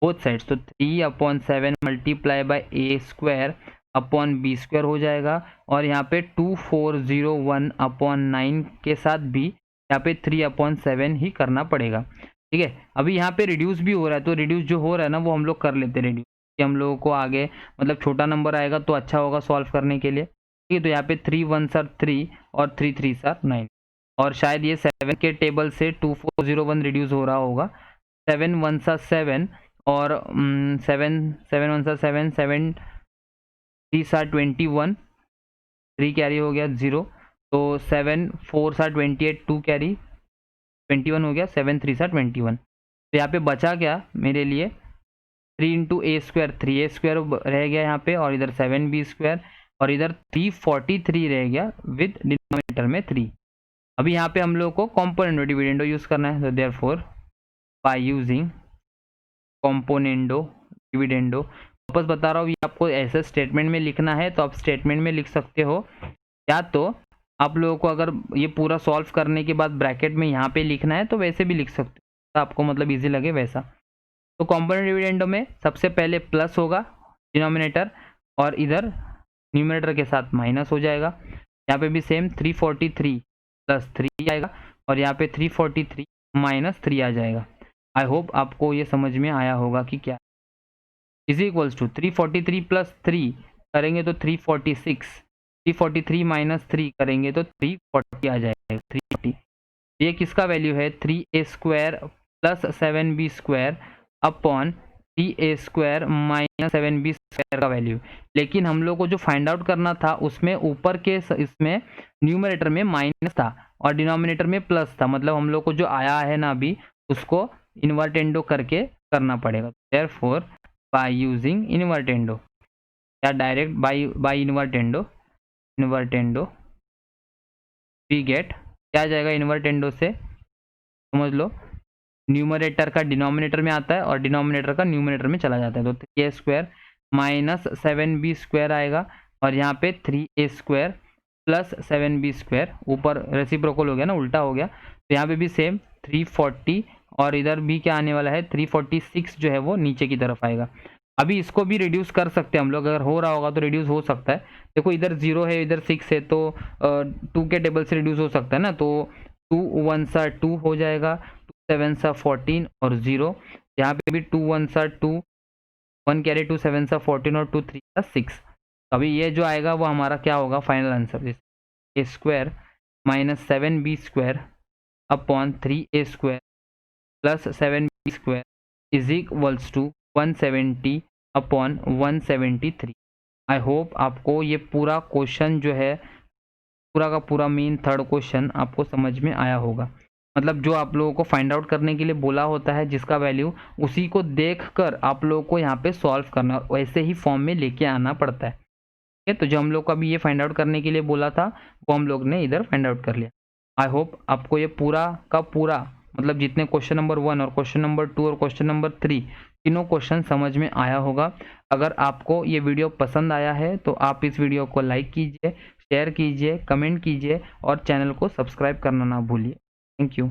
both sides, तो 3/7 multiply by a² upon b² हो जाएगा, और यहाँ पे 2401/9 के साथ भी यहाँ पे 3/7 ही करना पड़ेगा। ठीक है, अभी यहाँ पे रिड्यूस भी हो रहा है, तो रिड्यूस जो हो रहा है ना वो हम लोग कर लेते हैं रिड्यूस, कि हम लोगों को आगे मतलब छोटा नंबर आएगा तो अच्छा होगा सॉल्व करने के लिए। ठीक है, तो यहाँ पे 3 1 सर 3 और 3 3 सर 9, और शायद ये 7 के टेबल से 2401 रिड्यूस हो रहा होगा। 7 1 सा 7, और 7 7 1 सा 7, 7 3 सा 21, 3 कैरी हो गया 0, तो 7 4 सा 28, 2 कैरी 21 हो गया, 7 3 सा 21। तो यहाँ पे बचा क्या मेरे लिए, 3 इंटू a², 3a² रह गया यहाँ पे, और इधर 7b², और इधर 343 रह गया विद डिनोमिनेटर में 3। अभी यहाँ पे हम लोग को कॉम्पोनेंडो डिविडेंडो यूज करना है, तो therefore by using componendo dividendo, वापस बता रहा हूँ, ये आपको ऐसे स्टेटमेंट में लिखना है तो आप स्टेटमेंट में लिख सकते हो, या तो आप लोगों को अगर ये पूरा सॉल्व करने के बाद ब्रैकेट में यहाँ पे लिखना है तो वैसे भी लिख सकते हो, तो आपको मतलब इजी लगे वैसा। तो कॉम्पोनेंट डिविडेंडो में सबसे पहले प्लस होगा डिनोमिनेटर, और इधर न्यूमिनेटर के साथ माइनस हो जाएगा। यहाँ पे भी सेम 343 प्लस 3 आएगा, और यहाँ पे 343 माइनस 3 आ जाएगा। आई होप आपको ये समझ में आया होगा कि क्या इज इक्वल्स टू 343 प्लस 3 करेंगे तो 346, 343 माइनस 3 करेंगे तो 340 आ जाएगा, 340। ये किसका वैल्यू है, 3a² plus 7b² upon 3a² minus 7b² का वैल्यू। लेकिन हम लोग को जो फाइंड आउट करना था उसमें ऊपर के इसमें न्यूमरेटर में माइनस था और डिनोमिनेटर में प्लस था, मतलब हम लोग को जो आया है ना अभी उसको इन्वर्टेंडो करके करना पड़ेगा। देयरफॉर बाय यूजिंग इन्वर्टेंडो, या direct by invertendo we get, क्या आ जाएगा इन्वर्टेंडो से, समझ लो न्यूमरेटर का डिनोमिनेटर में आता है और डिनोमिनेटर का न्यूमरेटर में चला जाता है, तो 3a² माइनस 7b² आएगा, और यहाँ पे 3a² प्लस 7b², ऊपर रेसिप्रोकल हो गया ना, उल्टा हो गया, तो यहाँ पे भी सेम 340, और इधर भी क्या आने वाला है 346 जो है वो नीचे की तरफ आएगा। अभी इसको भी रिड्यूस कर सकते हैं हम लोग, अगर हो रहा होगा तो रिड्यूस हो सकता है। देखो इधर 0 है इधर 6 है, तो 2 के टेबल से रिड्यूस हो सकता है ना, तो 2 1 सा 2 हो जाएगा, 2 7 सा 14 और 0, यहाँ पे भी 2 1 सा 2, 1 कैरी 2 7 सा 14 और 2 3 सा 6। अभी ये जो आएगा वो हमारा क्या होगा final answer, a² minus 7b² upon 3a² plus 7b² is equals to 170 upon 173। I hope आपको ये पूरा क्वेश्चन जो है, पूरा का पूरा मेन थर्ड क्वेश्चन आपको समझ में आया होगा। मतलब जो आप लोगों को फाइंड आउट करने के लिए बोला होता है जिसका वैल्यू, उसी को देखकर आप लोगों को यहाँ पे सॉल्व करना, वैसे ही फॉर्म में लेके आना पड़ता है। ठीक है, तो जो हम लोग को अभी ये फाइंड आउट करने के लिए बोला था वो हम लोग ने इधर फाइंड आउट कर लिया। आई होप आपको ये पूरा का पूरा, मतलब जितने क्वेश्चन नंबर 1 और क्वेश्चन नंबर 2 और क्वेश्चन नंबर 3, तीनों क्वेश्चन समझ में आया होगा। अगर आपको ये वीडियो पसंद आया है तो आप इस वीडियो को लाइक कीजिए, शेयर कीजिए, कमेंट कीजिए और चैनल को सब्सक्राइब करना ना भूलिए। Thank you.